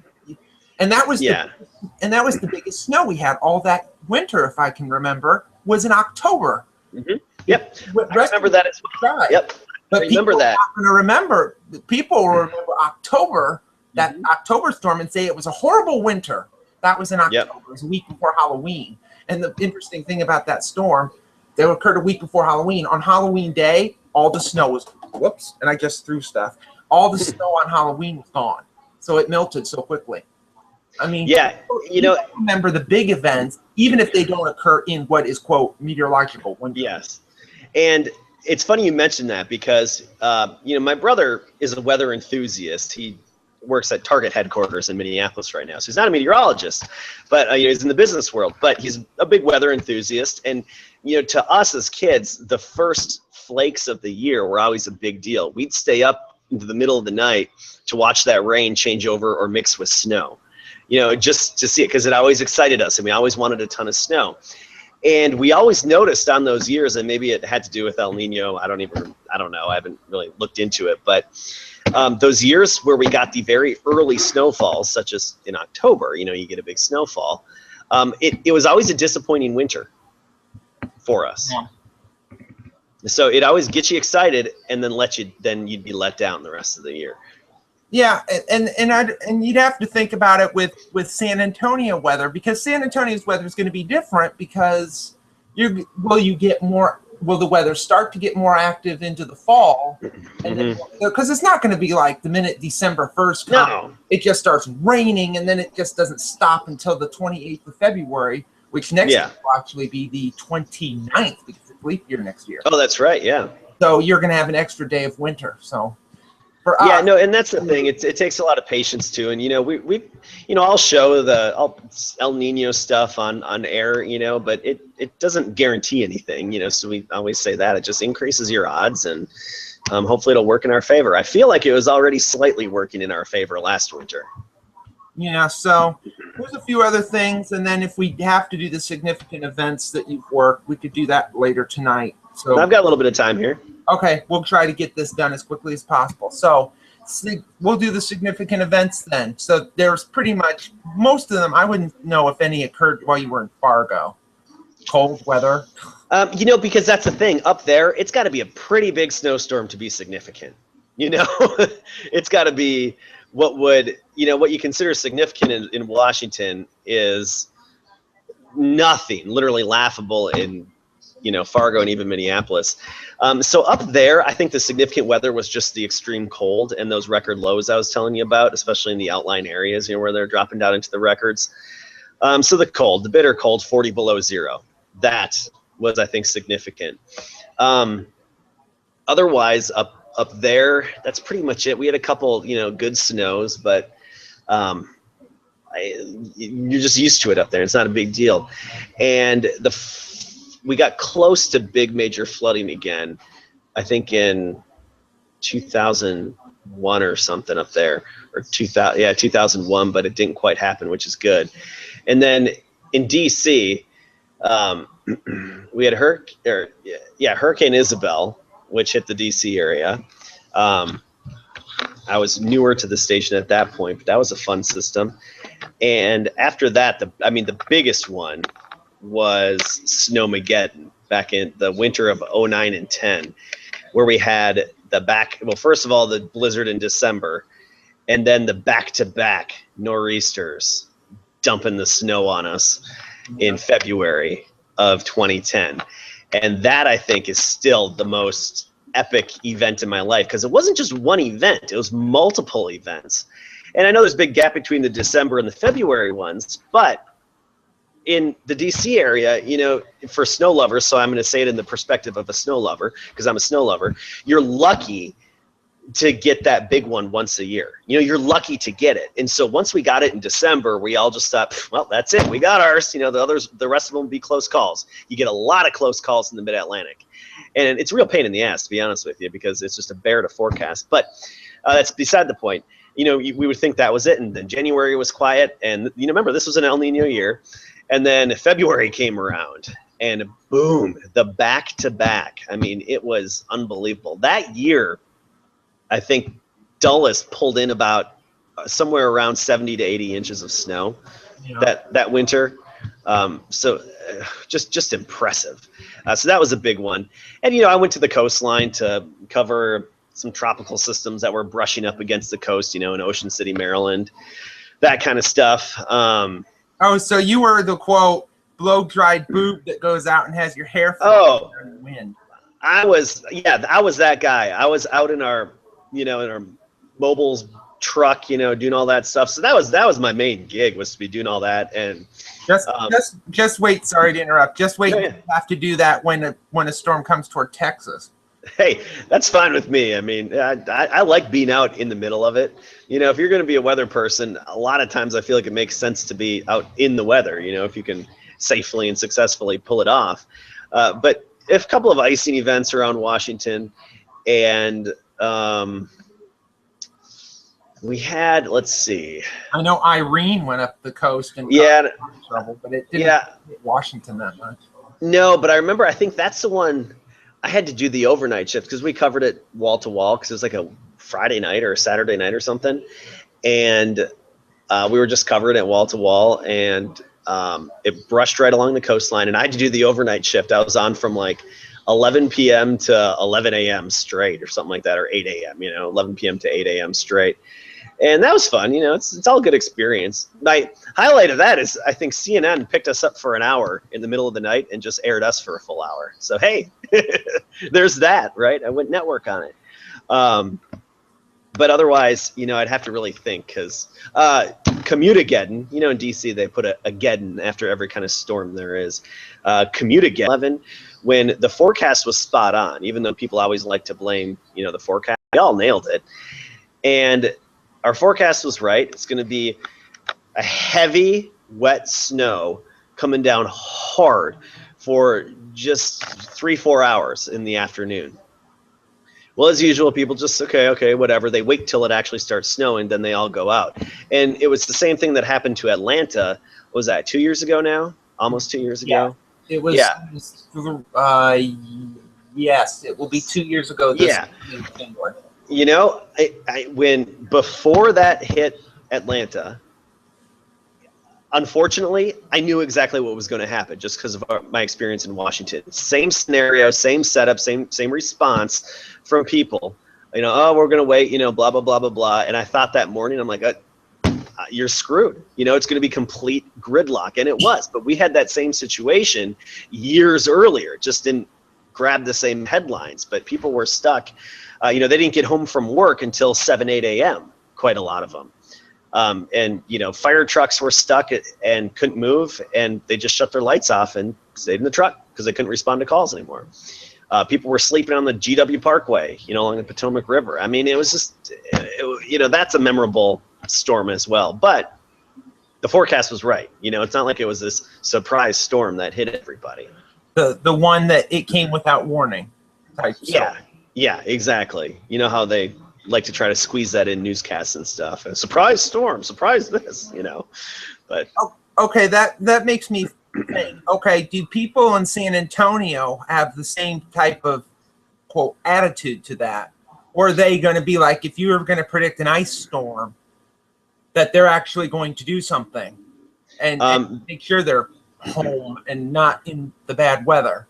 And that was the biggest snow we had all that winter, if I can remember, was in October. Yep. I remember that as well. Yep. But remember that. People will remember October, that October storm, and say it was a horrible winter. That was in October. It was a week before Halloween. And the interesting thing about that storm, that occurred a week before Halloween. On Halloween day, all the snow was, and I just threw stuff. All the snow on Halloween was gone. So it melted so quickly. I mean, people remember the big events, even if they don't occur in what is, quote, meteorological winter. Yes. And it's funny you mentioned that because, my brother is a weather enthusiast. He works at Target headquarters in Minneapolis right now. So he's not a meteorologist, but he's in the business world, but he's a big weather enthusiast. And, to us as kids, the first flakes of the year were always a big deal. We'd stay up into the middle of the night to watch that rain change over or mix with snow, just to see it, because it always excited us and we always wanted a ton of snow. And we always noticed on those years, and maybe it had to do with El Nino. I don't know. I haven't really looked into it, but those years where we got the very early snowfalls, such as in October, you get a big snowfall. It was always a disappointing winter for us. Yeah. So it always gets you excited, and then you'd be let down the rest of the year. Yeah, and you'd have to think about it with San Antonio weather, because San Antonio's weather is going to be different because will the weather start to get more active into the fall? And because it's not going to be like the minute December 1st comes, it just starts raining, and then it just doesn't stop until the 28th of February, which next year will actually be the 29th, because it's leap year next year. Oh, that's right, yeah. So you're going to have an extra day of winter, so... and that's the thing. It takes a lot of patience too, and I'll show the El Nino stuff on air, but it doesn't guarantee anything, so we always say that it just increases your odds, and hopefully it'll work in our favor. I feel like it was already slightly working in our favor last winter. Yeah, so there's a few other things, and then if we have to do the significant events that you've worked, we could do that later tonight. So I've got a little bit of time here. Okay, we'll try to get this done as quickly as possible. So we'll do the significant events then. So there's pretty much most of them. I wouldn't know if any occurred while you were in Fargo. Cold weather. Because that's the thing. Up there, it's got to be a pretty big snowstorm to be significant. It's got to be what you consider significant in Washington is nothing, literally laughable in Fargo and even Minneapolis. So up there, I think the significant weather was just the extreme cold and those record lows I was telling you about, especially in the outlying areas, where they're dropping down into the records. So the bitter cold, 40 below zero, that was, I think, significant. Otherwise, up there, that's pretty much it. We had a couple, good snows, but you're just used to it up there. It's not a big deal. And we got close to big major flooding again, I think in 2001 or something up there, or 2001, but it didn't quite happen, which is good. And then in DC, we had Hurricane Isabel, which hit the DC area. I was newer to the station at that point, but that was a fun system. And after that, the biggest one was Snowmageddon back in the winter of 09 and 10, where we had first of all, the blizzard in December, and then the back-to-back nor'easters dumping the snow on us in February of 2010. And that, I think, is still the most epic event in my life, because it wasn't just one event, it was multiple events. And I know there's a big gap between the December and the February ones, but in the DC area, you know, for snow lovers, so I'm going to say it in the perspective of a snow lover, because I'm a snow lover, you're lucky to get that big one once a year. You know, you're lucky to get it. And so once we got it in December, we all just thought, well, that's it. We got ours. You know, the rest of them will be close calls. You get a lot of close calls in the Mid-Atlantic. And it's a real pain in the ass, to be honest with you, because it's just a bear to forecast. But that's beside the point. You know, we would think that was it. And then January was quiet. And, you know, remember, this was an El Nino year. And then February came around. And boom, the back-to-back. I mean, it was unbelievable. That year, I think Dulles pulled in about somewhere around 70 to 80 inches of snow that winter. Just impressive. So that was a big one. And, you know, I went to the coastline to cover some tropical systems that were brushing up against the coast, you know, in Ocean City, Maryland, that kind of stuff. Oh, so you were the, quote, blow-dried boob that goes out and has your hair flying in the wind. I was that guy. I was out in our, you know, in our mobiles truck, you know, doing all that stuff. So that was my main gig, was to be doing all that. And just wait. Sorry to interrupt. Just wait. Yeah. You have to do that when a storm comes toward Texas. Hey, that's fine with me. I mean, I like being out in the middle of it. You know, if you're going to be a weather person, a lot of times I feel like it makes sense to be out in the weather, you know, if you can safely and successfully pull it off. But if a couple of icing events around Washington, and we had, let's see. I know Irene went up the coast and got in trouble, but it didn't hit Washington that much. No, but I remember, I think that's the one I had to do the overnight shift, because we covered it wall to wall, because it was like a Friday night or a Saturday night or something. And we were just covering it wall to wall, and it brushed right along the coastline. And I had to do the overnight shift. I was on from like 11 p.m. to 11 a.m. straight or something like that, or 8 a.m., you know, 11 p.m. to 8 a.m. straight. And that was fun. You know, it's all good experience. My highlight of that is, I think CNN picked us up for an hour in the middle of the night and just aired us for a full hour. So, hey, there's that, right? I went network on it. But otherwise, you know, I'd have to really think, because Commutageddon, you know, in DC, they put a Geddon after every kind of storm there is. Commutageddon, when the forecast was spot on, even though people always like to blame, you know, the forecast, we all nailed it. And our forecast was right. It's going to be a heavy, wet snow coming down hard for just 3-4 hours in the afternoon. Well, as usual, people just, okay, whatever. They wait till it actually starts snowing, then they all go out. And it was the same thing that happened to Atlanta. What was that, 2 years ago now? Almost 2 years ago? Yeah. It was, yes, it will be 2 years ago this January. You know, when before that hit Atlanta, unfortunately, I knew exactly what was going to happen, just because of my experience in Washington. Same scenario, same setup, same response from people. You know, oh, we're going to wait, you know, blah, blah, blah, blah, blah. And I thought that morning, I'm like, you're screwed. You know, it's going to be complete gridlock. And it was. But we had that same situation years earlier, just didn't grab the same headlines. But people were stuck. You know, they didn't get home from work until 7, 8 a.m., quite a lot of them. And, you know, fire trucks were stuck and couldn't move, and they just shut their lights off and stayed in the truck because they couldn't respond to calls anymore. People were sleeping on the GW Parkway, you know, along the Potomac River. I mean, it was just, you know, that's a memorable storm as well. But the forecast was right. You know, it's not like it was this surprise storm that hit everybody. The one that it came without warning type storm. Yeah, exactly. You know how they like to try to squeeze that in newscasts and stuff. And surprise storm, surprise this, you know. But okay, that makes me think. Okay, do people in San Antonio have the same type of, quote, attitude to that? Or are they going to be like, if you were going to predict an ice storm, that they're actually going to do something and make sure they're home and not in the bad weather?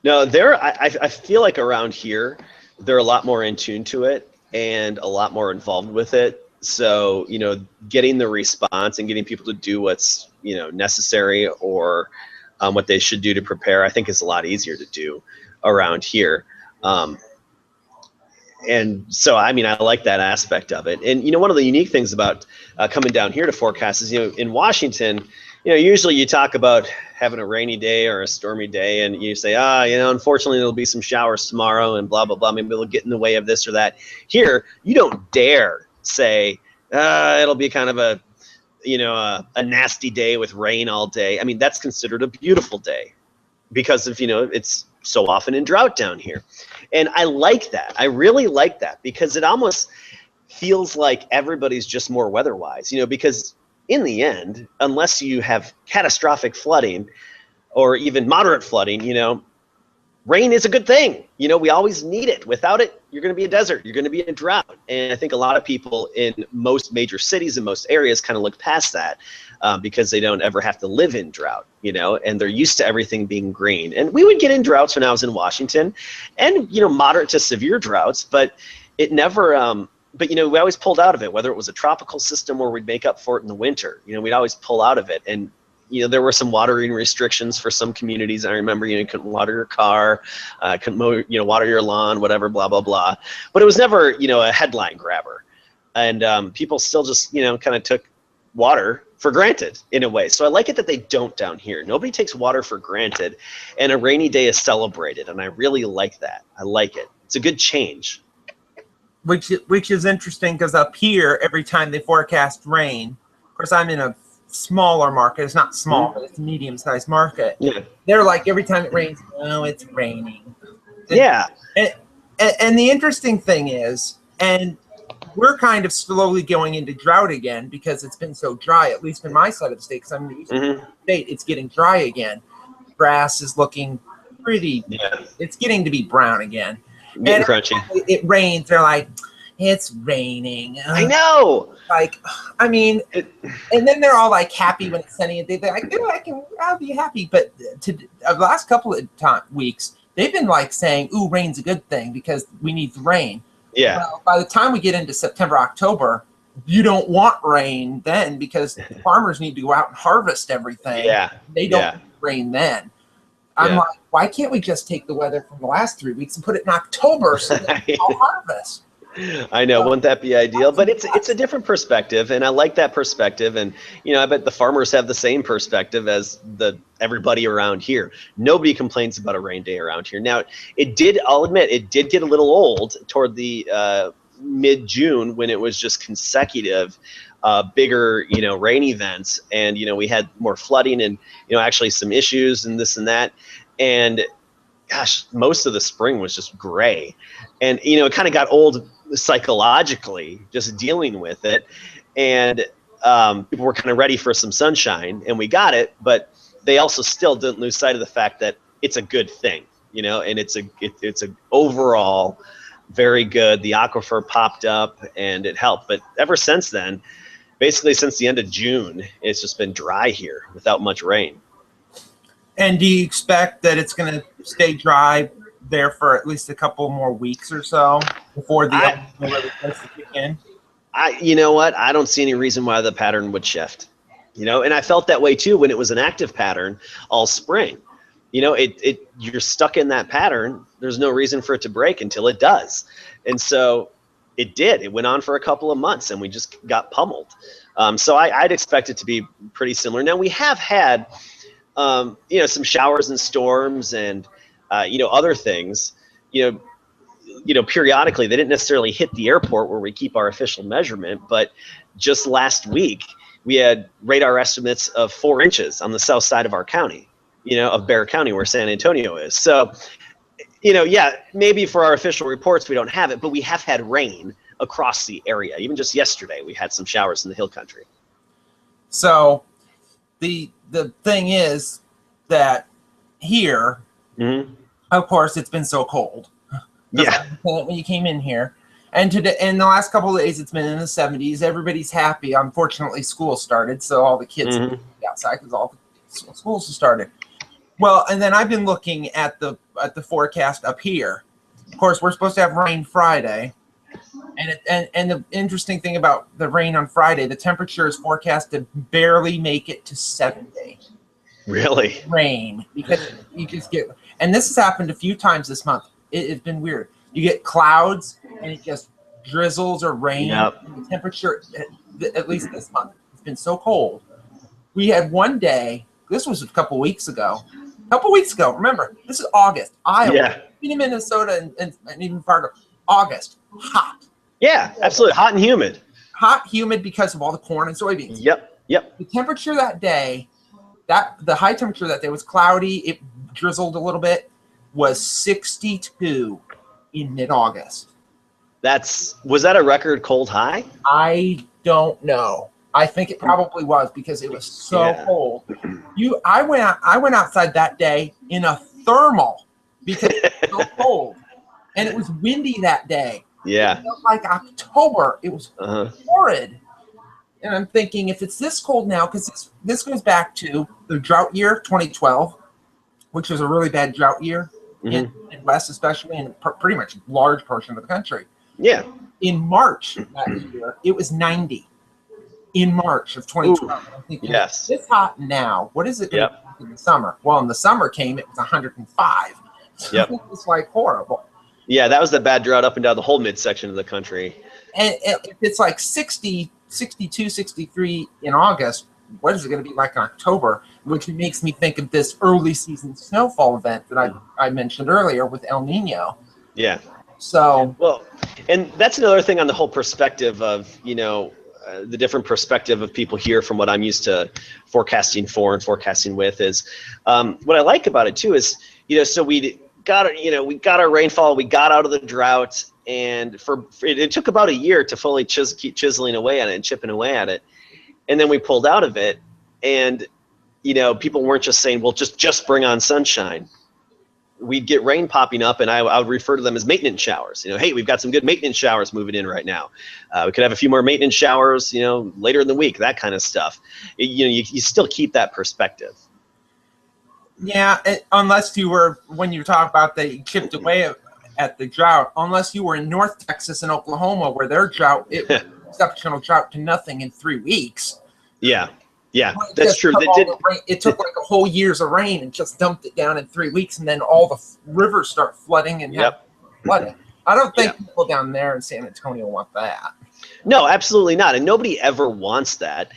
No, I feel like around here, they're a lot more in tune to it and a lot more involved with it. So, you know, getting the response and getting people to do what's, you know, necessary or what they should do to prepare, I think is a lot easier to do around here. And so, I mean, I like that aspect of it. And, you know, one of the unique things about coming down here to forecast is, you know, in Washington, you know, usually you talk about having a rainy day or a stormy day and you say, you know, unfortunately there'll be some showers tomorrow and blah, blah, blah. Maybe it'll get in the way of this or that. Here, you don't dare say, it'll be kind of a, you know, a nasty day with rain all day. I mean, that's considered a beautiful day because of, you know, it's so often in drought down here. And I like that. I really like that because it almost feels like everybody's just more weather-wise, you know, because in the end, unless you have catastrophic flooding or even moderate flooding, you know, rain is a good thing. You know, we always need it. Without it, you're going to be a desert. You're going to be in a drought. And I think a lot of people in most major cities and most areas kind of look past that because they don't ever have to live in drought, you know, and they're used to everything being green. And we would get in droughts when I was in Washington and, you know, moderate to severe droughts, but it never, but, you know, we always pulled out of it, whether it was a tropical system or we'd make up for it in the winter. You know, we'd always pull out of it. And, you know, there were some watering restrictions for some communities. I remember, you know, you couldn't water your car, couldn't mow, you know, water your lawn, whatever, blah, blah, blah. But it was never, you know, a headline grabber. And people still just, you know, kind of took water for granted in a way. So I like it that they don't down here. Nobody takes water for granted. And a rainy day is celebrated. And I really like that. I like it. It's a good change. Which is interesting because up here, every time they forecast rain, of course, I'm in a smaller market. It's not small, but it's a medium-sized market. Yeah. They're like, every time it rains, oh, it's raining. Yeah. And the interesting thing is, and we're kind of slowly going into drought again because it's been so dry, at least in my side of the state, because I'm in the eastern state, it's getting dry again. Grass is looking pretty, it's getting to be brown again. Getting crunchy. It rains. They're like, it's raining. I know. Like, I mean, and then they're all like happy when it's sunny. And they're like, I'll be happy. But the last couple of weeks, they've been like saying, ooh, rain's a good thing because we need the rain. Yeah. Well, by the time we get into September, October, you don't want rain then because the farmers need to go out and harvest everything. Yeah. They don't need rain then. I'm like, why can't we just take the weather from the last 3 weeks and put it in October so that we all harvest? I know, wouldn't that be ideal? But it's a different perspective, and I like that perspective. And you know, I bet the farmers have the same perspective as everybody around here. Nobody complains about a rain day around here. Now, I'll admit, it did get a little old toward the mid-June when it was just consecutive bigger, you know, rain events, and you know, we had more flooding and you know, actually some issues and this and that, and gosh, most of the spring was just gray, and you know, it kind of got old psychologically just dealing with it, and people were kind of ready for some sunshine, and we got it, but they also still didn't lose sight of the fact that it's a good thing, you know, and it's a overall very good. The aquifer popped up and it helped, but ever since then, basically since the end of June, it's just been dry here without much rain. And do you expect that it's going to stay dry there for at least a couple more weeks or so before the weather starts to kick in? You know what? I don't see any reason why the pattern would shift. You know, and I felt that way too when it was an active pattern all spring. You know, you're stuck in that pattern. There's no reason for it to break until it does. And so it did. It went on for a couple of months and we just got pummeled. So I'd expect it to be pretty similar. Now we have had, you know, some showers and storms and, you know, other things, you know, periodically. They didn't necessarily hit the airport where we keep our official measurement, but just last week we had radar estimates of 4 inches on the south side of our county, you know, of Bexar County where San Antonio is. So, you know, yeah, maybe for our official reports we don't have it, but we have had rain across the area. Even just yesterday we had some showers in the hill country. So the thing is that here, of course, it's been so cold. Yeah. When you came in here, and today, in the last couple of days, it's been in the 70s. Everybody's happy. Unfortunately, school started, so all the kids are outside because all the schools have started. Well, and then I've been looking at the forecast up here. Of course, we're supposed to have rain Friday, and the interesting thing about the rain on Friday, the temperature is forecast to barely make it to 70. Really? Rain, because you just get, and this has happened a few times this month. It's been weird. You get clouds, and it just drizzles or rains. Yep. The temperature, at least this month, it's been so cold. We had one day, this was a couple weeks ago. Remember, this is August. Iowa, Yeah. even Minnesota and even Fargo. August, hot. Yeah, absolutely. Hot and humid. Hot, humid because of all the corn and soybeans. Yep. Yep. The temperature that day, the high temperature that day was cloudy. It drizzled a little bit. Was 62 in mid-August. Was that a record cold high? I don't know. I think it probably was because it was so cold. I went outside that day in a thermal because it was so cold, and it was windy that day. Yeah. It felt like October. It was horrid. And I'm thinking, if it's this cold now, because this goes back to the drought year 2012, which was a really bad drought year in the Midwest, especially, and pretty much large portion of the country. Yeah. In March that year, it was 90. In March of 2012. I'm thinking, yes. It's hot now. What is it going to be in the summer? Well, in the summer came, it was 105. So it was like horrible. Yeah, that was the bad drought up and down the whole midsection of the country. And if it's like 60, 62, 63 in August, what is it going to be like in October? Which makes me think of this early season snowfall event that I mentioned earlier with El Nino. Yeah. So. Well, and that's another thing on the whole perspective of, the different perspective of people here from what I'm used to forecasting for and forecasting with is what I like about it too is, so we got our rainfall, we got out of the drought, and it took about a year to fully keep chiseling away at it and chipping away at it. And then we pulled out of it, and, people weren't just saying, well, just bring on sunshine. We'd get rain popping up, and I would refer to them as maintenance showers. Hey, we've got some good maintenance showers moving in right now. We could have a few more maintenance showers, later in the week, that kind of stuff. You still keep that perspective. Yeah, unless you were, when you talk about they chipped away at the drought, unless you were in North Texas and Oklahoma where their drought, exceptional drought to nothing in 3 weeks. Yeah. Yeah, that's true. It took like a whole year's of rain and just dumped it down in 3 weeks, and then all the rivers start flooding and flooding. I don't think people down there in San Antonio want that. No, absolutely not, and nobody ever wants that.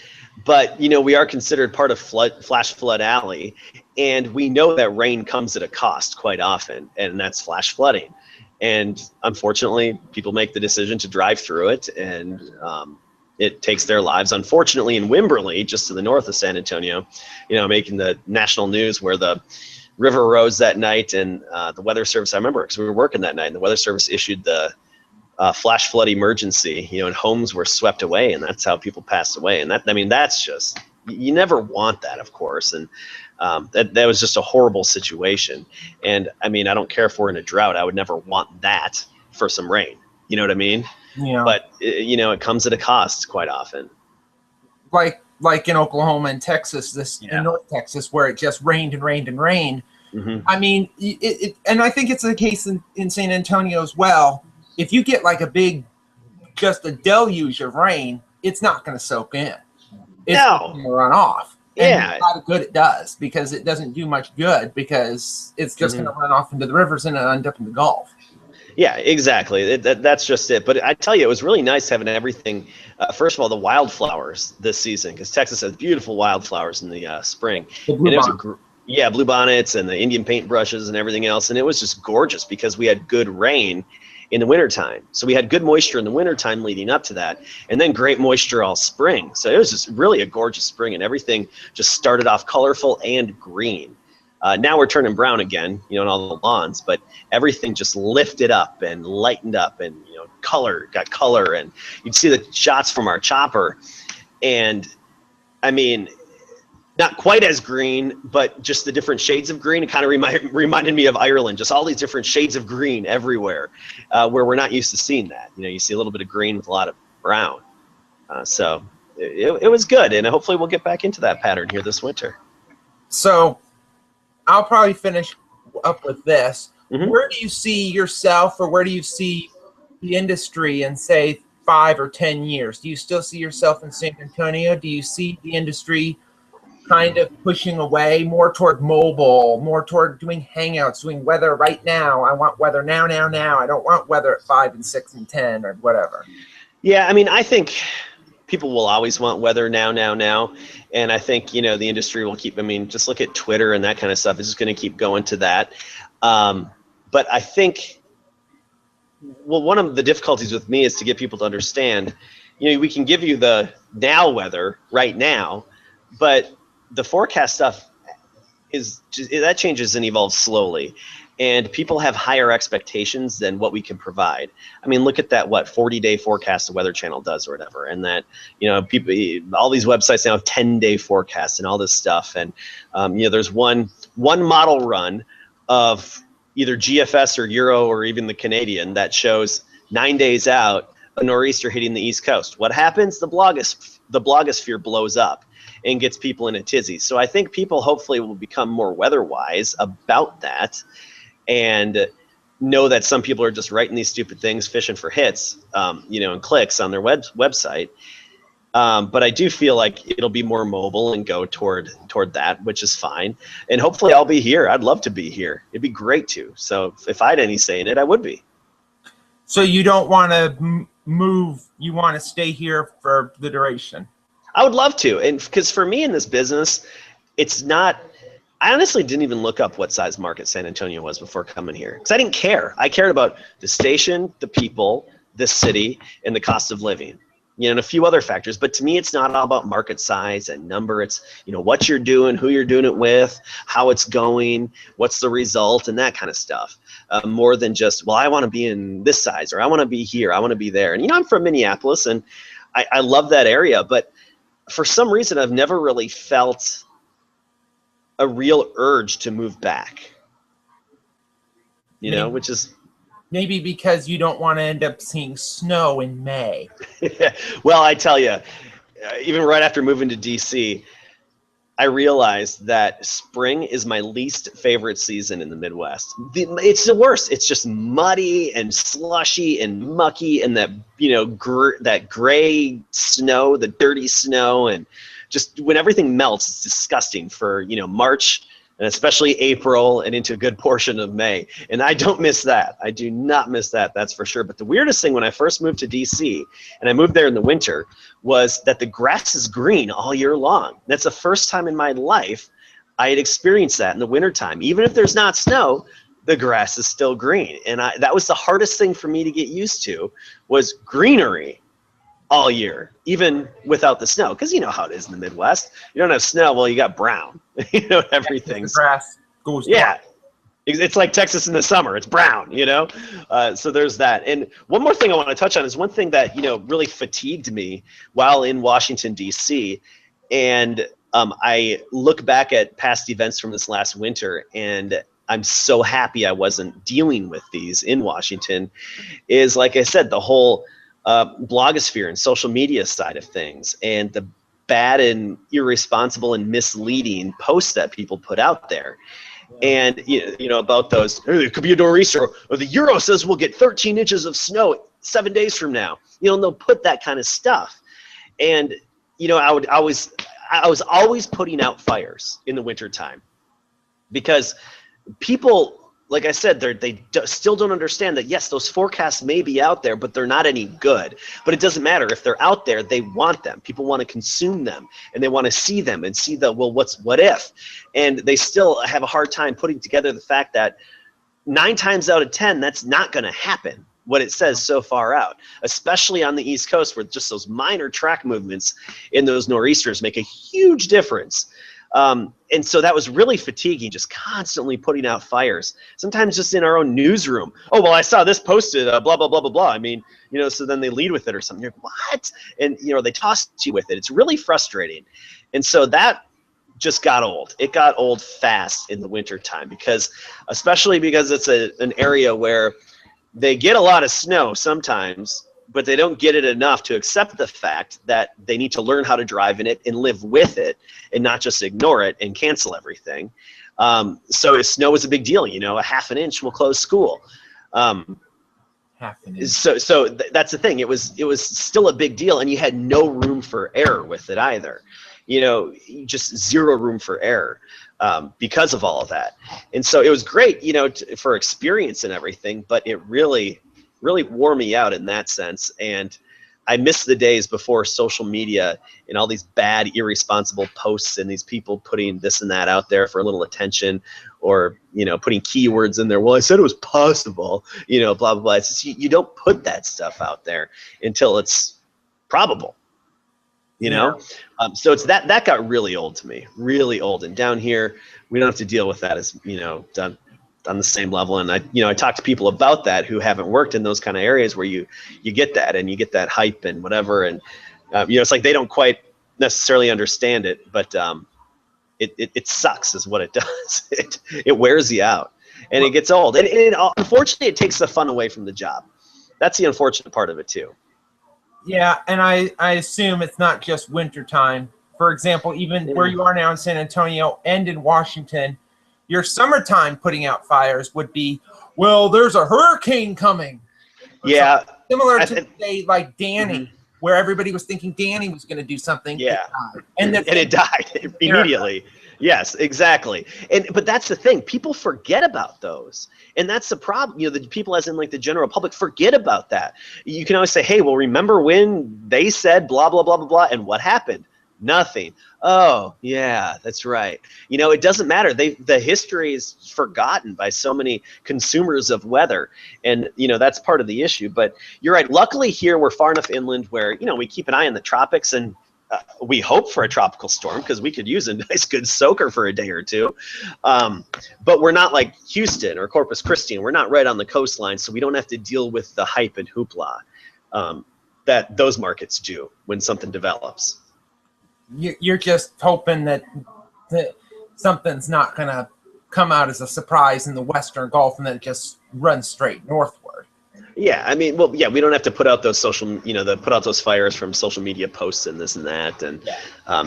But we are considered part of flash flood alley, and we know that rain comes at a cost quite often, and that's flash flooding. And unfortunately, people make the decision to drive through it, and it takes their lives. Unfortunately, in Wimberley, just to the north of San Antonio, making the national news where the river rose that night, and the Weather Service, I remember because we were working that night, and the Weather Service issued the flash flood emergency, and homes were swept away, and that's how people passed away. And that's just, you never want that, of course. And that was just a horrible situation. And I don't care if we're in a drought, I would never want that for some rain. You know what I mean? Yeah. But it comes at a cost quite often. Like in Oklahoma and Texas, in North Texas, where it just rained and rained and rained. Mm-hmm. And I think it's the case in San Antonio as well. If you get like just a deluge of rain, it's not going to soak in. It's going to run off. And a lot of good it does, because it doesn't do much good, because it's just going to run off into the rivers and end up in the Gulf. Yeah, exactly. That's just it. But I tell you, it was really nice having everything. First of all, the wildflowers this season, because Texas has beautiful wildflowers in the spring. Blue bonnets and the Indian paintbrushes and everything else. And it was just gorgeous because we had good rain in the wintertime. So we had good moisture in the wintertime leading up to that, and then great moisture all spring. So it was just really a gorgeous spring, and everything just started off colorful and green. Now we're turning brown again, on all the lawns, but everything just lifted up and lightened up, and got color, and you'd see the shots from our chopper, and not quite as green, but just the different shades of green. It kind of reminded me of Ireland, just all these different shades of green everywhere, where we're not used to seeing that. You see a little bit of green with a lot of brown. So it was good, and hopefully we'll get back into that pattern here this winter. So I'll probably finish up with this. Mm-hmm. Where do you see yourself, or where do you see the industry in, say, 5 or 10 years? Do you still see yourself in San Antonio? Do you see the industry kind of pushing away more toward mobile, more toward doing hangouts, doing weather right now. I want weather now, now, now. I don't want weather at 5 and 6 and 10 or whatever. Yeah, I mean, I think people will always want weather now, now, now. And I think, you know, the industry will keep, I mean, just look at Twitter and that kind of stuff. It's just going to keep going to that. But I think, well, one of the difficulties with me is to get people to understand, you know, we can give you the now weather right now, but the forecast stuff is just, that changes and evolves slowly. And people have higher expectations than what we can provide. I mean, look at that, what, 40-day forecast the Weather Channel does or whatever. And that, you know, people, all these websites now have 10-day forecasts and all this stuff. And, you know, there's one model run of either GFS or Euro or even the Canadian that shows 9 days out, a nor'easter hitting the East Coast. What happens? The blogosphere blows up and gets people in a tizzy. So I think people hopefully will become more weather-wise about that, and know that some people are just writing these stupid things, fishing for hits, you know, and clicks on their website. But I do feel like it'll be more mobile and go toward that, which is fine. And hopefully I'll be here. I'd love to be here. It'd be great to. So if I had any say in it, I would be. So you don't want to move. You want to stay here for the duration. I would love to. And because for me in this business, it's not, I honestly didn't even look up what size market San Antonio was before coming here, because I didn't care. I cared about the station, the people, the city, and the cost of living, you know, and a few other factors. But to me, it's not all about market size and number. It's, you know, what you're doing, who you're doing it with, how it's going, what's the result, and that kind of stuff. More than just, well, I want to be in this size, or I want to be here, I want to be there. And, you know, I'm from Minneapolis, and I love that area. But for some reason, I've never really felt a real urge to move back, you know, which is maybe because you don't want to end up seeing snow in May. Well, I tell you, even right after moving to DC, I realized that spring is my least favorite season in the Midwest. It's the worst. It's just muddy and slushy and mucky, and that, you know, that gray snow, the dirty snow, and just when everything melts, it's disgusting for, you know, March and especially April and into a good portion of May. And I don't miss that. I do not miss that, that's for sure. But the weirdest thing when I first moved to DC, and I moved there in the winter, was that the grass is green all year long. That's the first time in my life I had experienced that in the wintertime. Even if there's not snow, the grass is still green. And that was the hardest thing for me to get used to, was greenery all year, even without the snow. Because you know how it is in the Midwest. You don't have snow, well, you got brown. You know, everything's grass goes dark. It's like Texas in the summer. It's brown, you know? So there's that. And one more thing I want to touch on is one thing that, you know, really fatigued me while in Washington, D.C. And I look back at past events from this last winter, and I'm so happy I wasn't dealing with these in Washington, is, like I said, the whole blogosphere and social media side of things, and the bad and irresponsible and misleading posts that people put out there. And, you know, about those, oh, it could be a nor'easter, or the Euro says we'll get 13 inches of snow 7 days from now. You know, and they'll put that kind of stuff. And, you know, I was always putting out fires in the wintertime, because people, like I said, they still don't understand that, yes, those forecasts may be out there, but they're not any good. But it doesn't matter. If they're out there, they want them. People want to consume them, and they want to see them and see the, well, what if? And they still have a hard time putting together the fact that 9 times out of 10, that's not going to happen, what it says so far out, especially on the East Coast, where just those minor track movements in those nor'easters make a huge difference. And so that was really fatiguing, just constantly putting out fires, sometimes just in our own newsroom. Oh, well, I saw this posted, blah, blah, blah, blah, blah. I mean, you know, so then they lead with it or something. You're like, what? And, you know, they toss you with it. It's really frustrating. And so that just got old. It got old fast in the winter time, because, especially because it's an area where they get a lot of snow sometimes, but they don't get it enough to accept the fact that they need to learn how to drive in it and live with it, and not just ignore it and cancel everything. So if snow is a big deal, you know, a half an inch will close school. half an inch. So that's the thing. It was still a big deal, and you had no room for error with it either. You know, just zero room for error because of all of that. And so it was great, you know, for experience and everything, but it really wore me out in that sense. And I miss the days before social media and all these bad, irresponsible posts and these people putting this and that out there for a little attention, or, you know, putting keywords in there. Well, I said it was possible, you know, blah, blah, blah. It's just, you don't put that stuff out there until it's probable, you know? So it's that got really old to me, really old. And down here, we don't have to deal with that as, you know, done on the same level. And I talk to people about that who haven't worked in those kind of areas where you get that, and you get that hype and whatever. And, you know, it's like they don't quite necessarily understand it, but it sucks is what it does. It wears you out, and it gets old. And unfortunately, it takes the fun away from the job. That's the unfortunate part of it too. Yeah, and I assume it's not just wintertime. For example, even where you are now in San Antonio and in Washington, your summertime putting out fires would be, well, there's a hurricane coming. Yeah. Similar to, say, like Danny, where everybody was thinking Danny was going to do something. Yeah. It died immediately. Yes, exactly. But that's the thing. People forget about those. And that's the problem. You know, the people, as in like the general public, forget about that. You can always say, hey, well, remember when they said blah, blah, blah, blah, blah, and what happened? Nothing. Oh, yeah, that's right. You know, it doesn't matter. The history is forgotten by so many consumers of weather. And, you know, that's part of the issue. But you're right. Luckily here, we're far enough inland where, you know, we keep an eye on the tropics, and we hope for a tropical storm because we could use a nice good soaker for a day or two. But we're not like Houston or Corpus Christi, and we're not right on the coastline, so we don't have to deal with the hype and hoopla that those markets do when something develops. You're just hoping that something's not going to come out as a surprise in the Western Gulf and then it just runs straight northward. Yeah, I mean, well, yeah, we don't have to put out those put out those fires from social media posts and this and that, and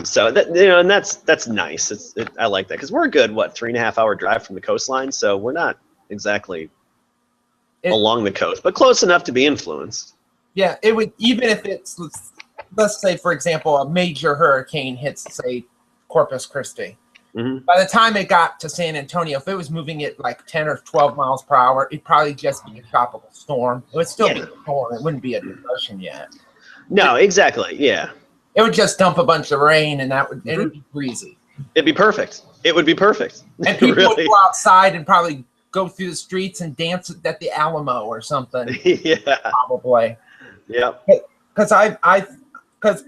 so that, you know, and that's nice. I like that because we're a good 3.5 hour drive from the coastline, so we're not exactly along the coast, but close enough to be influenced. Yeah, it would, even if it's, let's say, for example, a major hurricane hits, say, Corpus Christi. By the time it got to San Antonio, if it was moving at like 10 or 12 miles per hour, it'd probably just be a tropical storm. It would still be a storm. It wouldn't be a depression yet. No, exactly. Yeah. It would just dump a bunch of rain, and it would be breezy. It'd be perfect. It would be perfect. And people would go outside and probably go through the streets and dance at the Alamo or something. Yeah. Probably. Yeah. Because Because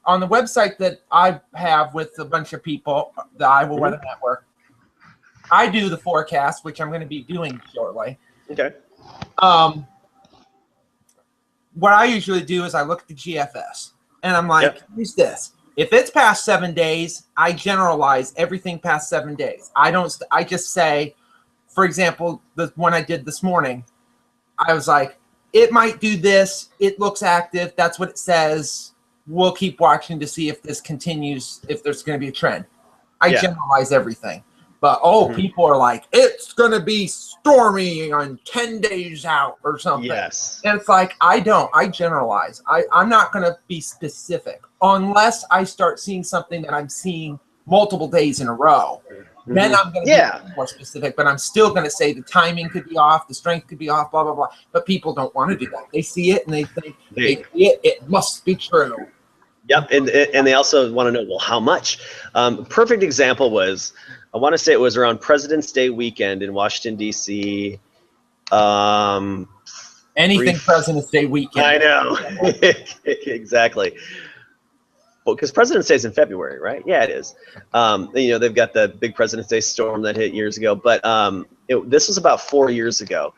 on the website that I have with a bunch of people, the Iowa Weather Network, I do the forecast, which I'm going to be doing shortly. Okay. What I usually do is I look at the GFS, and I'm like, here's this. If it's past 7 days, I generalize everything past 7 days. I just say, for example, the one I did this morning, I was like, it might do this. It looks active. That's what it says. We'll keep watching to see if this continues, if there's going to be a trend. I generalize everything. But, people are like, it's going to be stormy on 10 days out or something. Yes. And it's like, I generalize. I'm not going to be specific unless I start seeing something that I'm seeing multiple days in a row. Then I'm going to be more specific, but I'm still going to say the timing could be off, the strength could be off, blah, blah, blah. But people don't want to do that. They see it and they think it must be true. Yep, and they also want to know, well, how much? Perfect example was, I want to say it was around President's Day weekend in Washington, D.C. Anything President's Day weekend. I know. Exactly. Well, because President's Day is in February, right? Yeah, it is. They've got the big President's Day storm that hit years ago. But this was about 4 years ago.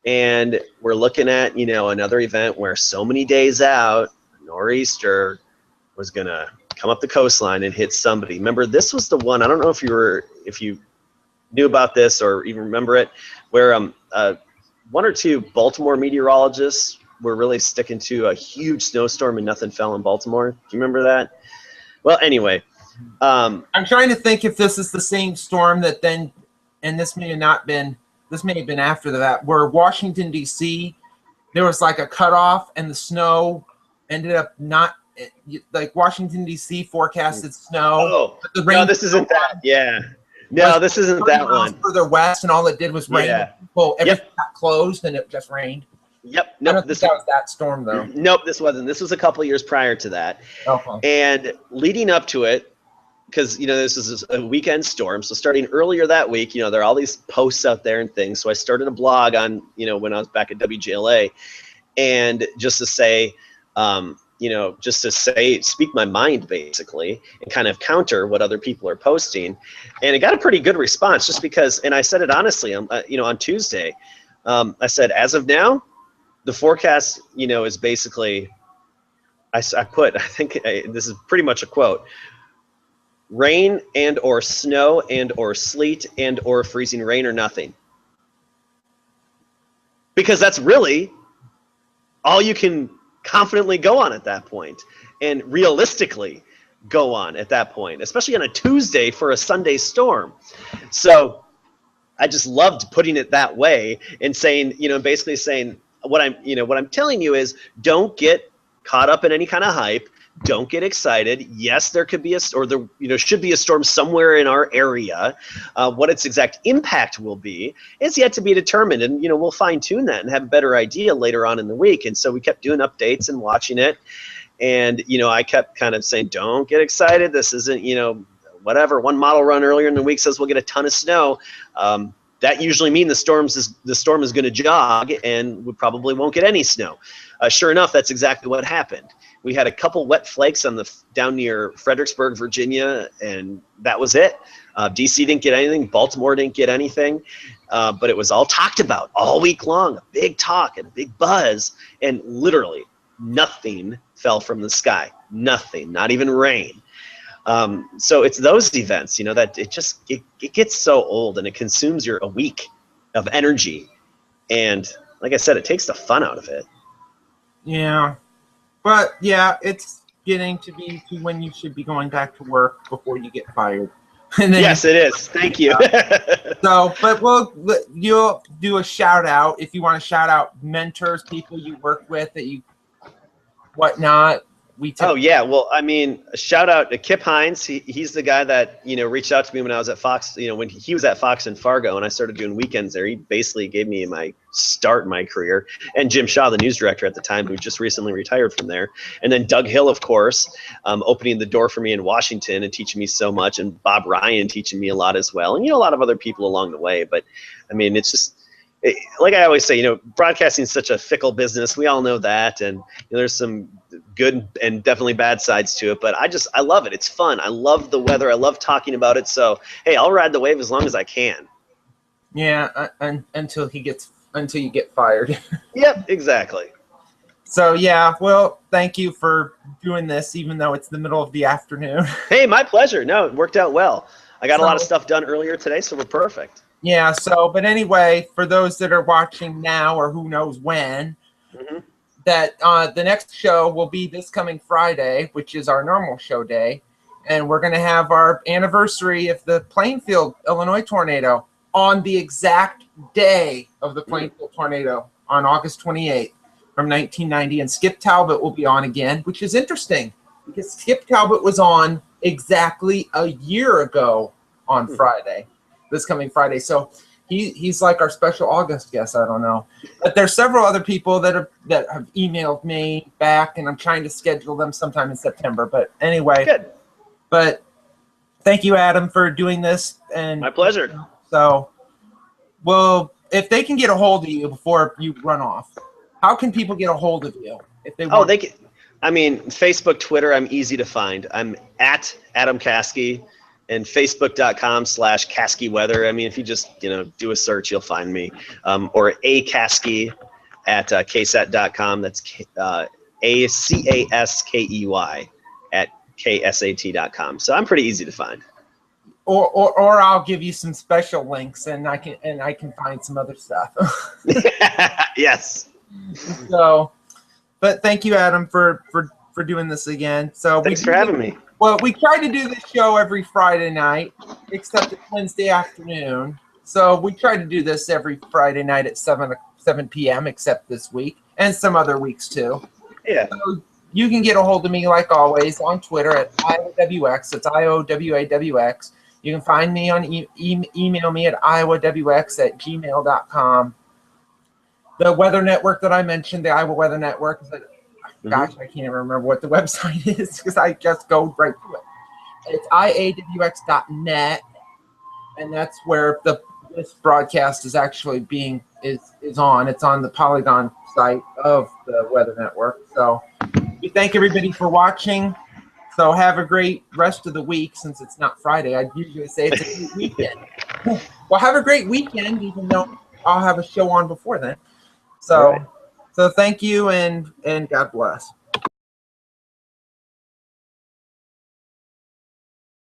And we're looking at, another event where so many days out, nor'easter was going to come up the coastline and hit somebody. Remember, this was the one, I don't know if you knew about this or even remember it, where one or two Baltimore meteorologists were really sticking to a huge snowstorm and nothing fell in Baltimore. Do you remember that? Well, anyway. I'm trying to think if this is the same storm that then, and this may have been after that, where Washington, D.C., there was like a cutoff, and the snow ended up not like Washington D.C. forecasted snow. Oh, but the rain no, this isn't that. Yeah. No, this isn't that one. Further west, and all it did was rain. Yeah. Well, everything got closed, and it just rained. Yep. I Nope. don't think that was that storm, though. Nope, this wasn't. This was a couple years prior to that. Okay. And leading up to it, because, you know, this is a weekend storm. So starting earlier that week, you know, there are all these posts out there and things. So I started a blog on, you know, when I was back at WJLA, and just to say, you know, just to say, speak my mind basically, and kind of counter what other people are posting. And it got a pretty good response just because, and I said it honestly, you know, on Tuesday, I said, as of now, the forecast, you know, is basically, I think this is pretty much a quote: rain and or snow and or sleet and or freezing rain or nothing. Because that's really all you can confidently go on at that point, and realistically go on at that point, especially on a Tuesday for a Sunday storm. So I just loved putting it that way and saying, you know, basically saying what I'm telling you is, don't get caught up in any kind of hype. Don't get excited. Yes, there could be should be a storm somewhere in our area. What its exact impact will be is yet to be determined, and, you know, we'll fine tune that and have a better idea later on in the week. And so we kept doing updates and watching it, and, you know, I kept kind of saying, don't get excited. This isn't, you know, whatever. One model run earlier in the week says we'll get a ton of snow. That usually means the storm is going to jog, and we probably won't get any snow. Sure enough, that's exactly what happened. We had a couple wet flakes down near Fredericksburg, Virginia, and that was it. DC didn't get anything. Baltimore didn't get anything. But it was all talked about all week long, a big talk and a big buzz, and literally nothing fell from the sky. Nothing, not even rain. So it's those events, you know, that it gets so old, and it consumes a week of energy. And like I said, it takes the fun out of it. Yeah. But yeah, it's getting to be to when you should be going back to work before you get fired. And then yes, it is. Thank you. So, but you'll do a shout out if you want to shout out mentors, people you work with that you whatnot. Oh yeah, well, I mean, a shout out to Kip Hines. He's the guy that, you know, reached out to me when I was at Fox. You know, when he was at Fox in Fargo, and I started doing weekends there. He basically gave me my start in my career. And Jim Shaw, the news director at the time, who just recently retired from there. And then Doug Hill, of course, opening the door for me in Washington and teaching me so much. And Bob Ryan teaching me a lot as well. And, you know, a lot of other people along the way. But I mean, it's just, like I always say, you know, broadcasting is such a fickle business. We all know that, and, you know, there's some good and definitely bad sides to it. But I love it. It's fun. I love the weather. I love talking about it. So hey, I'll ride the wave as long as I can. Yeah, until you get fired. Yep, exactly. So yeah, well, thank you for doing this, even though it's the middle of the afternoon. Hey, my pleasure. No, it worked out well. I got a lot of stuff done earlier today, so we're perfect. Yeah, but anyway, for those that are watching now or who knows when, that the next show will be this coming Friday, which is our normal show day. And we're going to have our anniversary of the Plainfield, Illinois tornado on the exact day of the Plainfield tornado on August 28th from 1990. And Skip Talbot will be on again, which is interesting because Skip Talbot was on exactly a year ago on Friday. This coming Friday. So he's like our special August guest. I don't know. But there's several other people that have emailed me back, and I'm trying to schedule them sometime in September. But anyway. Good. But thank you, Adam, for doing this. And my pleasure. So, well, if they can get a hold of you before you run off, how can people get a hold of you if they want? Oh, they can. I mean, Facebook, Twitter, I'm easy to find. I'm at Adam Caskey. And Facebook.com/Caskey Weather. I mean, if you just, you know, do a search, you'll find me. Or A Caskey at KSAT.com. That's ACASKEY at KSAT.com. So I'm pretty easy to find. Or I'll give you some special links, and I can find some other stuff. Yes. So, but thank you, Adam, for doing this again. So thanks for having me. Well, we try to do this show every Friday night, except it's Wednesday afternoon. So we try to do this every Friday night at 7 7 p.m. except this week and some other weeks too. Yeah. So you can get a hold of me like always on Twitter at IOWX. It's IOWAWX. You can find me on email me at iowx@gmail.com. The Weather Network that I mentioned, the Iowa Weather Network, gosh, I can't even remember what the website is because I just go right to it. It's iawx.net, and that's where this broadcast is actually is on. It's on the Polygon site of the Weather Network. So we thank everybody for watching. So have a great rest of the week. Since it's not Friday, I'd usually say it's a great weekend. Well, have a great weekend, even though I'll have a show on before then. So, All right. so thank you, and God bless.